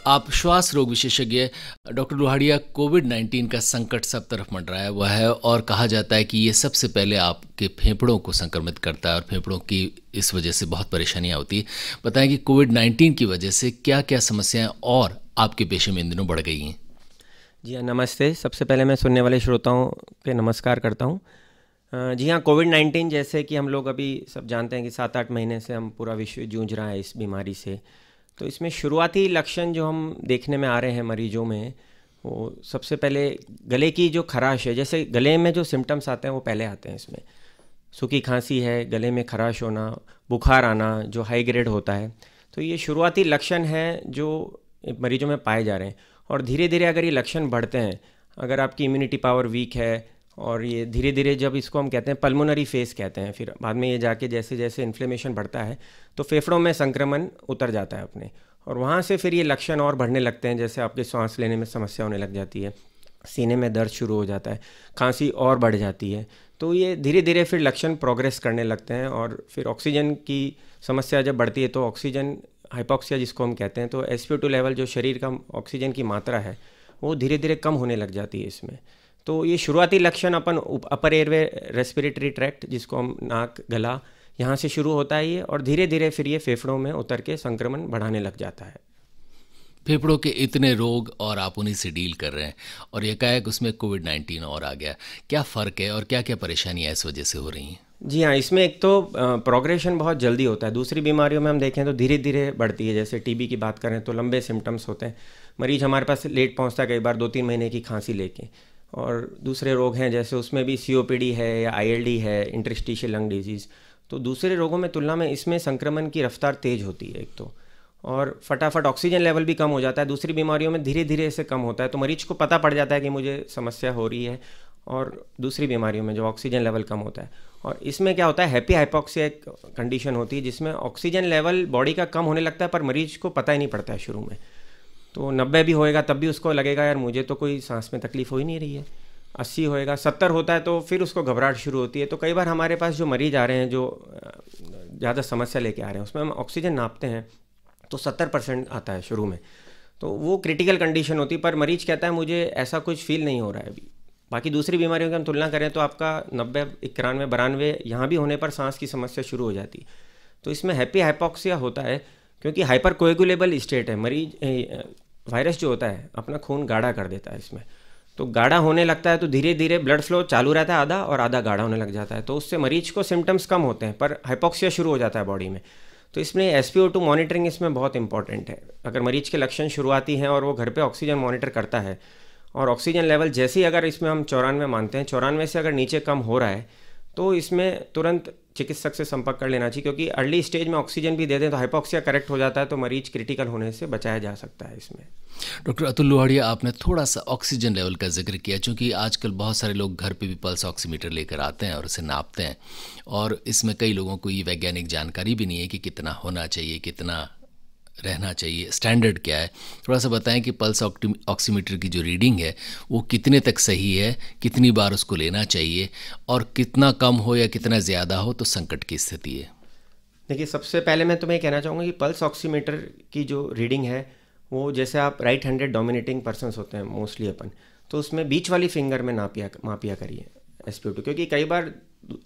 आप श्वास रोग विशेषज्ञ डॉक्टर लोहाड़िया, कोविड-19 का संकट सब तरफ मंडराया हुआ है और कहा जाता है कि ये सबसे पहले आपके फेफड़ों को संक्रमित करता है और फेफड़ों की इस वजह से बहुत परेशानियां होती है। बताएं कि कोविड-19 की वजह से क्या-क्या समस्याएं और आपके पेशे में इन दिनों बढ़ गई हैं? जी हाँ, नमस्ते। सबसे पहले मैं सुनने वाले श्रोताओं के नमस्कार करता हूँ। जी हाँ, कोविड-19 जैसे कि हम लोग अभी सब जानते हैं कि 7-8 महीने से हम पूरा विश्व जूझ रहा है इस बीमारी से। तो इसमें शुरुआती लक्षण जो हम देखने में आ रहे हैं मरीजों में, वो सबसे पहले गले की जो खराश है, जैसे गले में जो सिम्टम्स आते हैं वो पहले आते हैं इसमें। सूखी खांसी है, गले में खराश होना, बुखार आना जो हाई ग्रेड होता है। तो ये शुरुआती लक्षण हैं जो मरीजों में पाए जा रहे हैं। और धीरे धीरे अगर ये लक्षण बढ़ते हैं, अगर आपकी इम्यूनिटी पावर वीक है और ये धीरे धीरे जब इसको हम कहते हैं पल्मोनरी फेस कहते हैं, फिर बाद में ये जाके जैसे जैसे इन्फ्लेमेशन बढ़ता है तो फेफड़ों में संक्रमण उतर जाता है अपने, और वहाँ से फिर ये लक्षण और बढ़ने लगते हैं। जैसे आपके सांस लेने में समस्या होने लग जाती है, सीने में दर्द शुरू हो जाता है, खांसी और बढ़ जाती है। तो ये धीरे धीरे फिर लक्षण प्रोग्रेस करने लगते हैं और फिर ऑक्सीजन की समस्या जब बढ़ती है तो ऑक्सीजन हाइपोक्सिया जिसको हम कहते हैं, तो SpO2 लेवल जो शरीर का ऑक्सीजन की मात्रा है वो धीरे धीरे कम होने लग जाती है इसमें। तो ये शुरुआती लक्षण अपन अपर एयरवे रेस्पिरेटरी ट्रैक्ट जिसको हम नाक गला यहाँ से शुरू होता है ये, और धीरे धीरे फिर ये फेफड़ों में उतर के संक्रमण बढ़ाने लग जाता है। फेफड़ों के इतने रोग और आप उन्हीं से डील कर रहे हैं और एकाएक उसमें कोविड-19 और आ गया। क्या फ़र्क है और क्या क्या परेशानियाँ इस वजह से हो रही हैं? जी हाँ, इसमें एक तो प्रोग्रेशन बहुत जल्दी होता है। दूसरी बीमारियों में हम देखें तो धीरे धीरे बढ़ती है। जैसे टीबी की बात करें तो लंबे सिम्टम्स होते हैं, मरीज हमारे पास लेट पहुंचता है कई बार 2-3 महीने की खांसी लेके। और दूसरे रोग हैं जैसे उसमें भी COPD है या ILD है, इंटरस्टिशियल लंग डिजीज़। तो दूसरे रोगों में तुलना में इसमें संक्रमण की रफ्तार तेज़ होती है एक तो, और फटाफट ऑक्सीजन लेवल भी कम हो जाता है। दूसरी बीमारियों में धीरे धीरे इसे कम होता है, तो मरीज को पता पड़ जाता है कि मुझे समस्या हो रही है। और दूसरी बीमारियों में जो ऑक्सीजन लेवल कम होता है, और इसमें क्या होता है, हैप्पी हाइपोक्सिया एक कंडीशन होती है जिसमें ऑक्सीजन लेवल बॉडी का कम होने लगता है पर मरीज को पता ही नहीं पड़ता है शुरू में। तो 90 भी होएगा तब भी उसको लगेगा यार मुझे तो कोई सांस में तकलीफ हो ही नहीं रही है। 80 होएगा, 70 होता है तो फिर उसको घबराहट शुरू होती है। तो कई बार हमारे पास जो मरीज आ रहे हैं जो ज़्यादा समस्या लेके आ रहे हैं, उसमें हम ऑक्सीजन नापते हैं तो 70% आता है शुरू में। तो वो क्रिटिकल कंडीशन होती है, पर मरीज कहता है मुझे ऐसा कुछ फील नहीं हो रहा है अभी। बाकी दूसरी बीमारियों की हम तुलना करें तो आपका 90, 91, 92 यहाँ भी होने पर सांस की समस्या शुरू हो जाती है। तो इसमें हैप्पी हाइपोक्सिया होता है क्योंकि हाइपर कोएगुलेबल स्टेट है। मरीज वायरस जो होता है अपना खून गाढ़ा कर देता है इसमें, तो गाढ़ा होने लगता है तो धीरे धीरे ब्लड फ्लो चालू रहता है आधा, और आधा गाढ़ा होने लग जाता है। तो उससे मरीज को सिम्टम्स कम होते हैं पर हाइपोक्सिया शुरू हो जाता है बॉडी में। तो इसमें SpO2 मॉनिटरिंग इसमें बहुत इंपॉर्टेंट है। अगर मरीज के लक्षण शुरुआती हैं और वो घर पे ऑक्सीजन मॉनिटर करता है, और ऑक्सीजन लेवल जैसे ही अगर इसमें हम 94 मानते हैं, 94 से अगर नीचे कम हो रहा है तो इसमें तुरंत चिकित्सक से संपर्क कर लेना चाहिए, क्योंकि अर्ली स्टेज में ऑक्सीजन भी दे दें तो हाइपोक्सिया करेक्ट हो जाता है, तो मरीज क्रिटिकल होने से बचाया जा सकता है इसमें। डॉक्टर अतुल लोहाड़िया, आपने थोड़ा सा ऑक्सीजन लेवल का जिक्र किया, क्योंकि आजकल बहुत सारे लोग घर पे भी पल्स ऑक्सीमीटर लेकर आते हैं और उसे नापते हैं, और इसमें कई लोगों को ये वैज्ञानिक जानकारी भी नहीं है कि कितना होना चाहिए, कितना रहना चाहिए, स्टैंडर्ड क्या है। थोड़ा सा बताएं कि पल्स ऑक्सीमीटर की जो रीडिंग है वो कितने तक सही है, कितनी बार उसको लेना चाहिए, और कितना कम हो या कितना ज़्यादा हो तो संकट की स्थिति है। देखिए, सबसे पहले मैं तुम्हें कहना चाहूँगा कि पल्स ऑक्सीमीटर की जो रीडिंग है वो, जैसे आप राइट हैंडेड डोमिनेटिंग पर्सनस होते हैं मोस्टली अपन, तो उसमें बीच वाली फिंगर में मापिया करिए SpO2, क्योंकि कई बार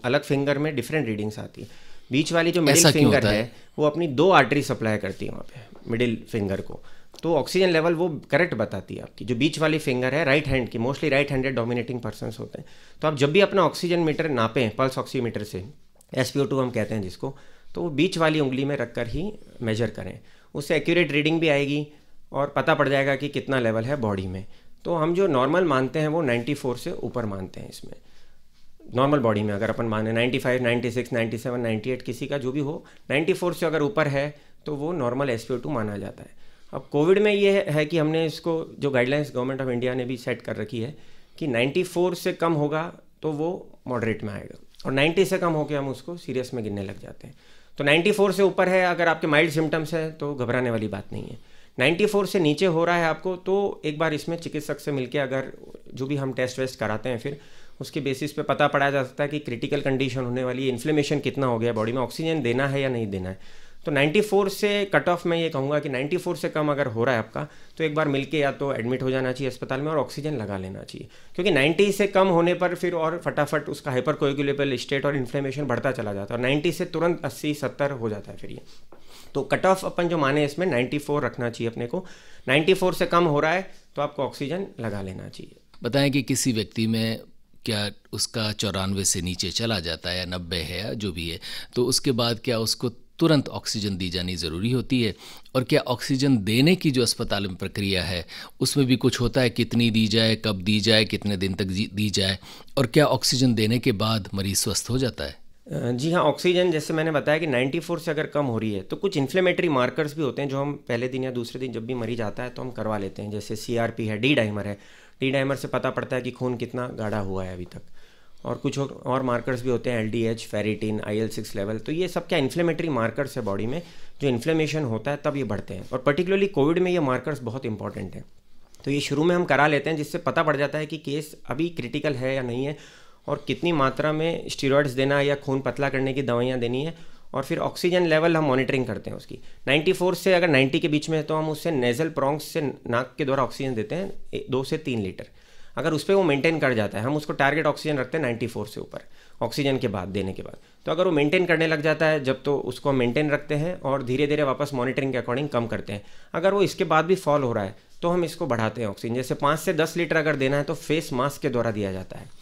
अलग फिंगर में डिफरेंट रीडिंग्स आती है। बीच वाली जो मिडिल फिंगर है वो अपनी 2 आर्टरी सप्लाई करती है वहाँ पे मिडिल फिंगर को, तो ऑक्सीजन लेवल वो करेक्ट बताती है आपकी। जो बीच वाली फिंगर है राइट हैंड की, mostly right handed dominating persons होते हैं, तो आप जब भी अपना ऑक्सीजन मीटर नापें पल्स ऑक्सीमीटर से, SpO2 हम कहते हैं जिसको, तो वो बीच वाली उंगली में रख कर ही मेजर करें। उससे एक्यूरेट रीडिंग भी आएगी और पता पड़ जाएगा कि कितना लेवल है बॉडी में। तो हम जो नॉर्मल मानते हैं वो 94 से ऊपर मानते हैं इसमें। नॉर्मल बॉडी में अगर अपन माने 95, 96, 97, 98, किसी का जो भी हो, 94 से अगर ऊपर है तो वो नॉर्मल SpO2 माना जाता है। अब कोविड में ये है कि हमने इसको जो गाइडलाइंस गवर्नमेंट ऑफ इंडिया ने भी सेट कर रखी है कि 94 से कम होगा तो वो मॉडरेट में आएगा, और 90 से कम होकर हम उसको सीरियस में गिनने लग जाते हैं। तो 94 से ऊपर है, अगर आपके माइल्ड सिम्टम्स है तो घबराने वाली बात नहीं है। 94 से नीचे हो रहा है आपको तो एक बार इसमें चिकित्सक से मिलके अगर जो भी हम टेस्ट वेस्ट कराते हैं फिर उसके बेसिस पे पता पड़ा जा सकता है कि क्रिटिकल कंडीशन होने वाली है, इन्फ्लेमेशन कितना हो गया बॉडी में, ऑक्सीजन देना है या नहीं देना है। तो 94 से कट ऑफ मैं ये कहूँगा कि 94 से कम अगर हो रहा है आपका, तो एक बार मिलके या तो एडमिट हो जाना चाहिए अस्पताल में और ऑक्सीजन लगा लेना चाहिए, क्योंकि 90 से कम होने पर फिर और फटाफट उसका हाइपर कोएगुलेबल स्टेट और इन्फ्लेमेशन बढ़ता चला जाता है, और 90 से तुरंत 80-70 हो जाता है फिर ये। तो कट ऑफ अपन जो माने इसमें 94 रखना चाहिए अपने को। 94 से कम हो रहा है तो आपको ऑक्सीजन लगा लेना चाहिए। बताएं कि किसी व्यक्ति में क्या उसका 94 से नीचे चला जाता है या 90 है या जो भी है, तो उसके बाद क्या उसको तुरंत ऑक्सीजन दी जानी ज़रूरी होती है? और क्या ऑक्सीजन देने की जो अस्पताल में प्रक्रिया है उसमें भी कुछ होता है, कितनी दी जाए, कब दी जाए, कितने दिन तक दी जाए, और क्या ऑक्सीजन देने के बाद मरीज़ स्वस्थ हो जाता है? जी हाँ, ऑक्सीजन जैसे मैंने बताया कि 94 से अगर कम हो रही है तो कुछ इन्फ्लेमेटरी मार्कर्स भी होते हैं जो हम पहले दिन या दूसरे दिन जब भी मरीज आता है तो हम करवा लेते हैं, जैसे CRP है, डी डाइमर है। डी डाइमर से पता पड़ता है कि खून कितना गाढ़ा हुआ है अभी तक, और कुछ और मार्कर्स भी होते हैं, LDH, फेरिटिन, IL-6 लेवल। तो ये सब क्या इन्फ्लेमेटरी मार्कर्स है बॉडी में, जो इन्फ्लेमेशन होता है तब ये बढ़ते हैं, और पर्टिकुलरली कोविड में ये मार्कर्स बहुत इंपॉर्टेंट हैं। तो ये शुरू में हम करा लेते हैं, जिससे पता पड़ जाता है कि केस अभी क्रिटिकल है या नहीं है, और कितनी मात्रा में स्टीरॉयड्स देना है या खून पतला करने की दवाइयाँ देनी है, और फिर ऑक्सीजन लेवल हम मॉनिटरिंग करते हैं उसकी। 94 से अगर 90 के बीच में है तो हम उससे नेज़ल प्रोंक्स से नाक के द्वारा ऑक्सीजन देते हैं 2 से 3 लीटर। अगर उस पर वो मेंटेन कर जाता है, हम उसको टारगेट ऑक्सीजन रखते हैं 94 से ऊपर ऑक्सीजन के बाद देने के बाद। तो अगर वो मेंटेन करने लग जाता है जब, तो उसको हम मेंटेन रखते हैं और धीरे धीरे वापस मॉनिटरिंग के अकॉर्डिंग कम करते हैं। अगर वो इसके बाद भी फॉल हो रहा है तो हम इसको बढ़ाते हैं ऑक्सीजन, जैसे 5 से 10 लीटर अगर देना है तो फेस मास्क के द्वारा दिया जाता है।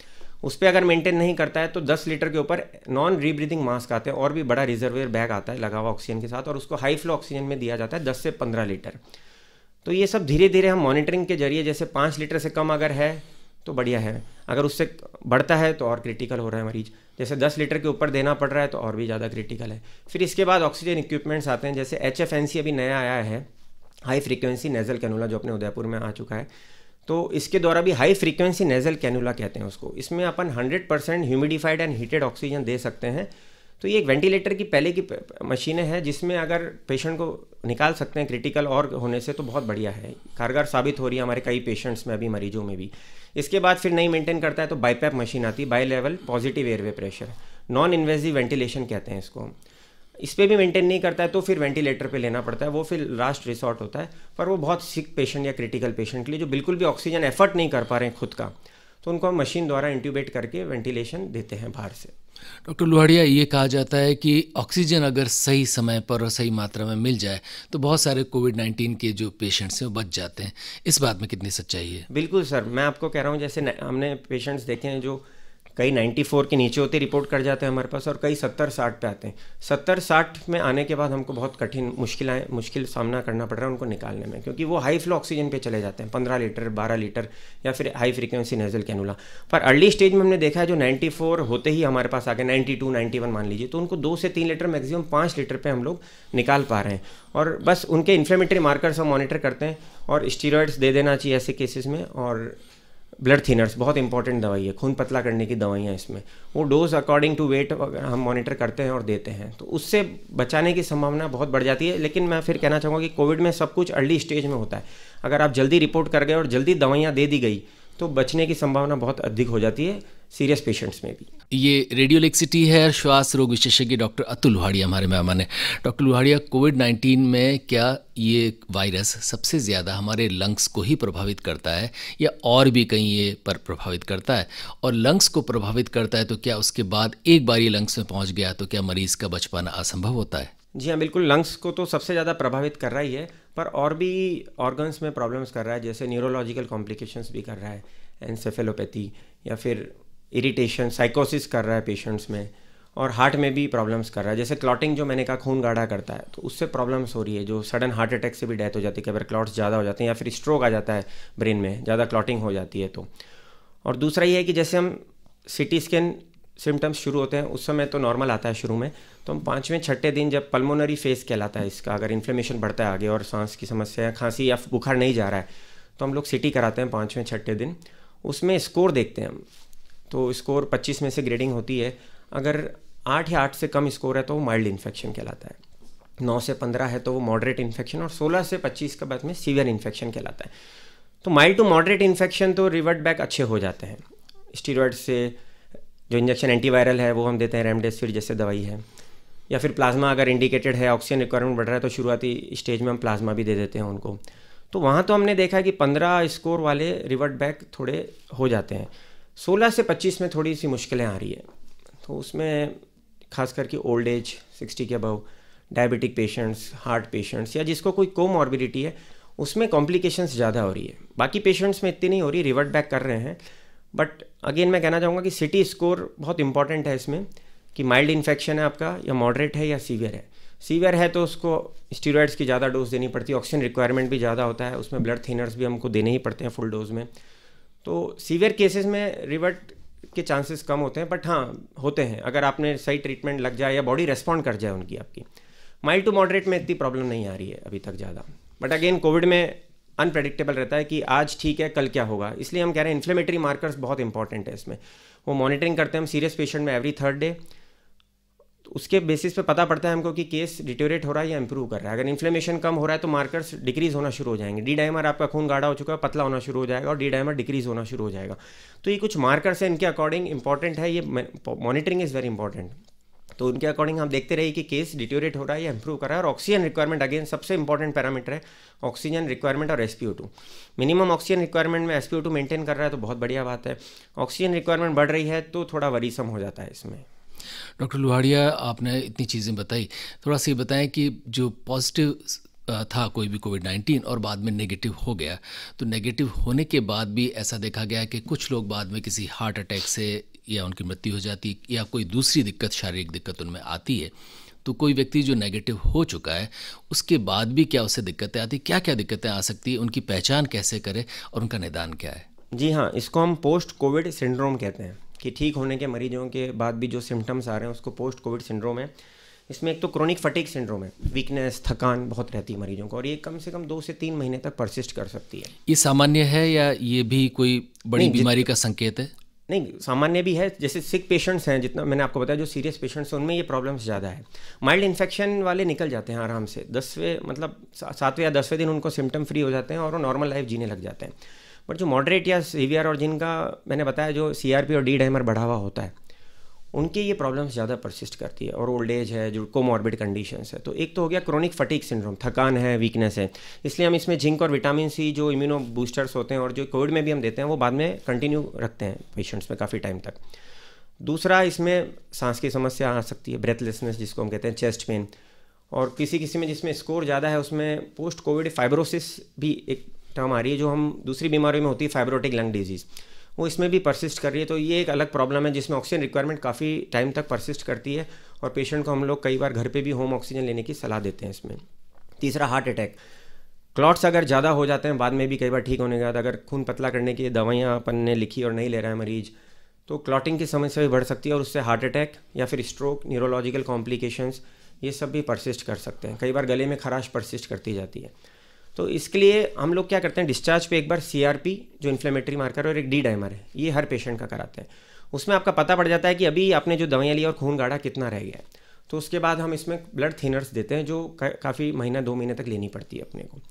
उस पर अगर मेंटेन नहीं करता है तो 10 लीटर के ऊपर नॉन रीब्रीथिंग मास्क आते हैं, और भी बड़ा रिजर्वेयर बैग आता है लगा हुआ ऑक्सीजन के साथ, और उसको हाई फ्लो ऑक्सीजन में दिया जाता है 10 से 15 लीटर। तो ये सब धीरे धीरे हम मॉनिटरिंग के जरिए, जैसे 5 लीटर से कम अगर है तो बढ़िया है, अगर उससे बढ़ता है तो और क्रिटिकल हो रहा है मरीज, जैसे 10 लीटर के ऊपर देना पड़ रहा है तो और भी ज़्यादा क्रिटिकल है। फिर इसके बाद ऑक्सीजन इक्विपमेंट्स आते हैं, जैसे HFNC अभी नया आया है, हाई फ्रीक्वेंसी नेजल कैनुला, जो अपने उदयपुर में आ चुका है। तो इसके द्वारा भी हाई फ्रीक्वेंसी नेजल कैनुला कहते हैं उसको, इसमें अपन 100% ह्यूमिडिफाइड एंड हीटेड ऑक्सीजन दे सकते हैं। तो ये एक वेंटिलेटर की पहले की मशीनें हैं, जिसमें अगर पेशेंट को निकाल सकते हैं क्रिटिकल और होने से तो बहुत बढ़िया है, कारगर साबित हो रही है हमारे कई पेशेंट्स में, अभी मरीजों में भी। इसके बाद फिर नहीं मेंटेन करता है तो बाईपैप मशीन आती है, by level positive airway pressure, non invasive ventilation कहते हैं इसको। इस पर भी मेंटेन नहीं करता है तो फिर वेंटिलेटर पे लेना पड़ता है, वो फिर लास्ट रिसॉर्ट होता है। पर वो बहुत सिक पेशेंट या क्रिटिकल पेशेंट के लिए जो बिल्कुल भी ऑक्सीजन एफर्ट नहीं कर पा रहे हैं खुद का, तो उनको हम मशीन द्वारा इंट्यूबेट करके वेंटिलेशन देते हैं बाहर से। डॉक्टर लुहाड़िया, ये कहा जाता है कि ऑक्सीजन अगर सही समय पर और सही मात्रा में मिल जाए तो बहुत सारे कोविड-19 के जो पेशेंट्स हैं वो बच जाते हैं, इस बात में कितनी सच्चाई है? बिल्कुल सर, मैं आपको कह रहा हूँ, जैसे हमने पेशेंट्स देखे हैं जो कई 94 के नीचे होते रिपोर्ट कर जाते हैं हमारे पास, और कई 70-60 पे आते हैं। 70-60 में आने के बाद हमको बहुत कठिन मुश्किल सामना करना पड़ रहा है उनको निकालने में, क्योंकि वो हाई फ्लो ऑक्सीजन पे चले जाते हैं, 15 लीटर 12 लीटर या फिर हाई फ्रीक्वेंसी नेजल कैनुला। पर अर्ली स्टेज में हमने देखा है जो 94 होते ही हमारे पास आ गए, 92 91 मान लीजिए, तो उनको 2 से 3 लीटर मैक्सिमम 5 लीटर पे हम लोग निकाल पा रहे हैं। और बस उनके इन्फ्लेमेटरी मार्कर्स हम मॉनिटर करते हैं, और स्टीरॉयड्स दे देना चाहिए ऐसे केसेस में, और ब्लड थिनर्स बहुत इंपॉर्टेंट दवाई है, खून पतला करने की दवाइयाँ इसमें, वो डोज अकॉर्डिंग टू वेट हम मॉनिटर करते हैं और देते हैं, तो उससे बचाने की संभावना बहुत बढ़ जाती है। लेकिन मैं फिर कहना चाहूँगा कि कोविड में सब कुछ अर्ली स्टेज में होता है, अगर आप जल्दी रिपोर्ट कर गए और जल्दी दवाइयाँ दे दी गई तो बचने की संभावना बहुत अधिक हो जाती है सीरियस पेशेंट्स में भी। ये रेडियोलेक्सिटी है, श्वास रोग विशेषज्ञ डॉक्टर अतुल लुहाड़िया हमारे मेहमान हैं। डॉक्टर लुहाड़िया, कोविड-19 में क्या ये वायरस सबसे ज़्यादा हमारे लंग्स को ही प्रभावित करता है या और भी कहीं ये पर प्रभावित करता है? और लंग्स को प्रभावित करता है तो क्या उसके बाद एक बार ये लंग्स में पहुँच गया तो क्या मरीज़ का बच पाना असंभव होता है? जी हाँ, बिल्कुल, लंग्स को तो सबसे ज़्यादा प्रभावित कर रहा ही है, पर और भी ऑर्गन्स में प्रॉब्लम्स कर रहा है, जैसे न्यूरोलॉजिकल कॉम्प्लिकेशंस भी कर रहा है, एन्सेफेलोपैथी या फिर इरिटेशन, साइकोसिस कर रहा है पेशेंट्स में, और हार्ट में भी प्रॉब्लम्स कर रहा है, जैसे क्लॉटिंग जो मैंने कहा खून गाढ़ा करता है तो उससे प्रॉब्लम्स हो रही है, जो सडन हार्ट अटैक से भी डेथ हो जाती है, कई बार क्लॉट्स ज़्यादा हो जाते हैं या फिर स्ट्रोक आ जाता है ब्रेन में, ज़्यादा क्लॉटिंग हो जाती है तो। और दूसरा ये है कि जैसे हम CT स्कैन सिम्टम्स शुरू होते हैं उस समय तो नॉर्मल आता है शुरू में, तो हम 5वें-6ठे दिन जब पल्मोनरी फेज कहलाता है इसका, अगर इन्फ्लेमेशन बढ़ता है आगे और सांस की समस्या, खांसी या बुखार नहीं जा रहा है, तो हम लोग CT कराते हैं 5वें-6ठे दिन। उसमें स्कोर देखते हैं हम, तो स्कोर 25 में से ग्रेडिंग होती है, अगर 8 या 8 से कम स्कोर है तो वो माइल्ड इन्फेक्शन कहलाता है, 9 से 15 है तो वो मॉडरेट इन्फेक्शन, और 16 से 25 के बाद में सीवियर इन्फेक्शन कहलाता है। तो माइल्ड टू मॉडरेट इन्फेक्शन तो रिवर्ट बैक अच्छे हो जाते हैं स्टीरॉयड से, जो इंजेक्शन एंटीवायरल है वो हम देते हैं, रेमडेसिविर जैसे दवाई है, या फिर प्लाज्मा अगर इंडिकेटेड है, ऑक्सीजन रिक्वायरमेंट बढ़ रहा है, तो शुरुआती स्टेज में हम प्लाज्मा भी दे देते हैं उनको। तो वहाँ तो हमने देखा कि 15 स्कोर वाले रिवर्ट बैक थोड़े हो जाते हैं। 16 से 25 में थोड़ी सी मुश्किलें आ रही है, तो उसमें खास करके ओल्ड एज 60 के above, diabetic patients, heart patients, या जिसको कोई कोमॉर्बिडिटी है, उसमें कॉम्प्लिकेशंस ज़्यादा हो रही है। बाकी पेशेंट्स में इतनी नहीं हो रही, रिवर्ट बैक कर रहे हैं। बट अगेन मैं कहना चाहूँगा कि सिटी स्कोर बहुत इंपॉर्टेंट है इसमें, कि माइल्ड इन्फेक्शन है आपका, या मॉडरेट है, या सीवियर है। सीवियर है तो उसको स्टीरॉयड्स की ज़्यादा डोज देनी पड़ती है, ऑक्सीजन रिक्वायरमेंट भी ज़्यादा होता है, उसमें ब्लड थिनर्स भी हमको देने ही पड़ते हैं फुल डोज में। तो सीवियर केसेस में रिवर्ट के चांसेस कम होते हैं, बट हाँ होते हैं अगर आपने सही ट्रीटमेंट लग जाए या बॉडी रेस्पॉन्ड कर जाए उनकी आपकी। माइल्ड टू मॉडरेट में इतनी प्रॉब्लम नहीं आ रही है अभी तक ज़्यादा। बट अगेन कोविड में अनप्रेडिक्टेबल रहता है कि आज ठीक है कल क्या होगा, इसलिए हम कह रहे हैं इन्फ्लेमेटरी मार्कर्स बहुत इंपॉर्टेंट है इसमें। वो मॉनिटरिंग करते हैं हम सीरियस पेशेंट में एवरी 3rd डे, तो उसके बेसिस पे पता पड़ता है हमको कि केस डिटोरेट हो रहा है या इंप्रूव कर रहा है। अगर इन्फ्लेमेशन कम हो रहा है तो मार्कर्स डिक्रीज होना शुरू हो जाएंगे। डी डाइमर आपका खून गाढ़ा हो चुका है, पतला होना शुरू हो जाएगा, और डी डाइमर डिक्रीज होना शुरू हो जाएगा। तो ये कुछ मार्कर्स हैं, इनके अकॉर्डिंग इंपॉर्टेंट है, ये मॉनिटरिंग इज़ वेरी इंपॉर्टेंट। तो उनके अकॉर्डिंग हम देखते रहिए कि केस डिटोरेट हो रहा है या इंप्रूव कर रहा है। और ऑक्सीजन रिक्वायरमेंट अगेन सबसे इंपॉर्टेंट पैरामीटर है, ऑक्सीजन रिक्वायरमेंट और SpO2। मिनिमम ऑक्सीजन रिक्वायरमेंट में SpO2 मेंटेन कर रहा है तो बहुत बढ़िया बात है। ऑक्सीजन रिक्वायरमेंट बढ़ रही है तो थोड़ा वरीसम हो जाता है इसमें। डॉक्टर लुहाड़िया, आपने इतनी चीज़ें बताई, थोड़ा सा ये बताएं कि जो पॉजिटिव था कोई भी कोविड-19 और बाद में नेगेटिव हो गया, तो नेगेटिव होने के बाद भी ऐसा देखा गया है कि कुछ लोग बाद में किसी हार्ट अटैक से या उनकी मृत्यु हो जाती या कोई दूसरी दिक्कत, शारीरिक दिक्कत उनमें आती है। तो कोई व्यक्ति जो नेगेटिव हो चुका है उसके बाद भी क्या उससे दिक्कतें आती, क्या क्या दिक्कतें आ सकती है, उनकी पहचान कैसे करें और उनका निदान क्या है? जी हाँ, इसको हम पोस्ट कोविड सिंड्रोम कहते हैं, कि ठीक होने के मरीजों के बाद भी जो सिम्टम्स आ रहे हैं उसको पोस्ट कोविड सिंड्रोम है। इसमें एक तो क्रोनिक फटीग सिंड्रोम है, वीकनेस, थकान बहुत रहती है मरीजों को, और ये कम से कम 2 से 3 महीने तक परसिस्ट कर सकती है। ये सामान्य है या ये भी कोई बड़ी बीमारी का संकेत है? नहीं, सामान्य भी है। जैसे सिक पेशेंट्स हैं, जितना मैंने आपको बताया, जो सीरियस पेशेंट्स हैं उनमें ये प्रॉब्लम्स ज़्यादा है। माइल्ड इन्फेक्शन वाले निकल जाते हैं आराम से, 10वें मतलब 7वें या 10वें दिन उनको सिम्टम फ्री हो जाते हैं और वो नॉर्मल लाइफ जीने लग जाते हैं। बट जो मॉडरेट या सीवियर और जिनका मैंने बताया जो CRP और डी डाइमर बढ़ा हुआ होता है, उनकी ये प्रॉब्लम्स ज़्यादा परसिस्ट करती है। और ओल्ड एज है, जो कोमॉर्बिड कंडीशंस है, तो एक तो हो गया क्रोनिक फटीग सिंड्रोम, थकान है, वीकनेस है, इसलिए हम इसमें जिंक और विटामिन C जो इम्यूनो बूस्टर्स होते हैं और जो कोविड में भी हम देते हैं वो बाद में कंटिन्यू रखते हैं पेशेंट्स में काफ़ी टाइम तक। दूसरा, इसमें सांस की समस्या आ सकती है, ब्रेथलेसनेस जिसको हम कहते हैं, चेस्ट पेन, और किसी किसी में जिसमें स्कोर ज़्यादा है उसमें पोस्ट कोविड फाइब्रोसिस भी एक टर्म आ रही है, जो हम दूसरी बीमारियों में होती है, फाइब्रोटिक लंग डिजीज़, वो इसमें भी परसिस्ट कर रही है। तो ये एक अलग प्रॉब्लम है जिसमें ऑक्सीजन रिक्वायरमेंट काफ़ी टाइम तक परसिस्ट करती है, और पेशेंट को हम लोग कई बार घर पे भी होम ऑक्सीजन लेने की सलाह देते हैं इसमें। तीसरा, हार्ट अटैक, क्लॉट्स अगर ज़्यादा हो जाते हैं बाद में भी कई बार ठीक होने के बाद, अगर खून पतला करने की दवाइयाँ अपन ने लिखी और नहीं ले रहा है मरीज, तो क्लॉटिंग की समस्या भी बढ़ सकती है और उससे हार्ट अटैक या फिर स्ट्रोक, न्यूरोलॉजिकल कॉम्प्लिकेशंस, ये सब भी परसिस्ट कर सकते हैं। कई बार गले में खराश परसिस्ट करती जाती है। तो इसके लिए हम लोग क्या करते हैं, डिस्चार्ज पे एक बार CRP जो इन्फ्लेमेटरी मार्कर और एक डी डाइमर है, ये हर पेशेंट का कराते हैं। उसमें आपका पता पड़ जाता है कि अभी आपने जो दवाइयाँ ली और खून गाढ़ा कितना रह गया है। तो उसके बाद हम इसमें ब्लड थिनर्स देते हैं जो काफ़ी महीना 2 महीने तक लेनी पड़ती है अपने को।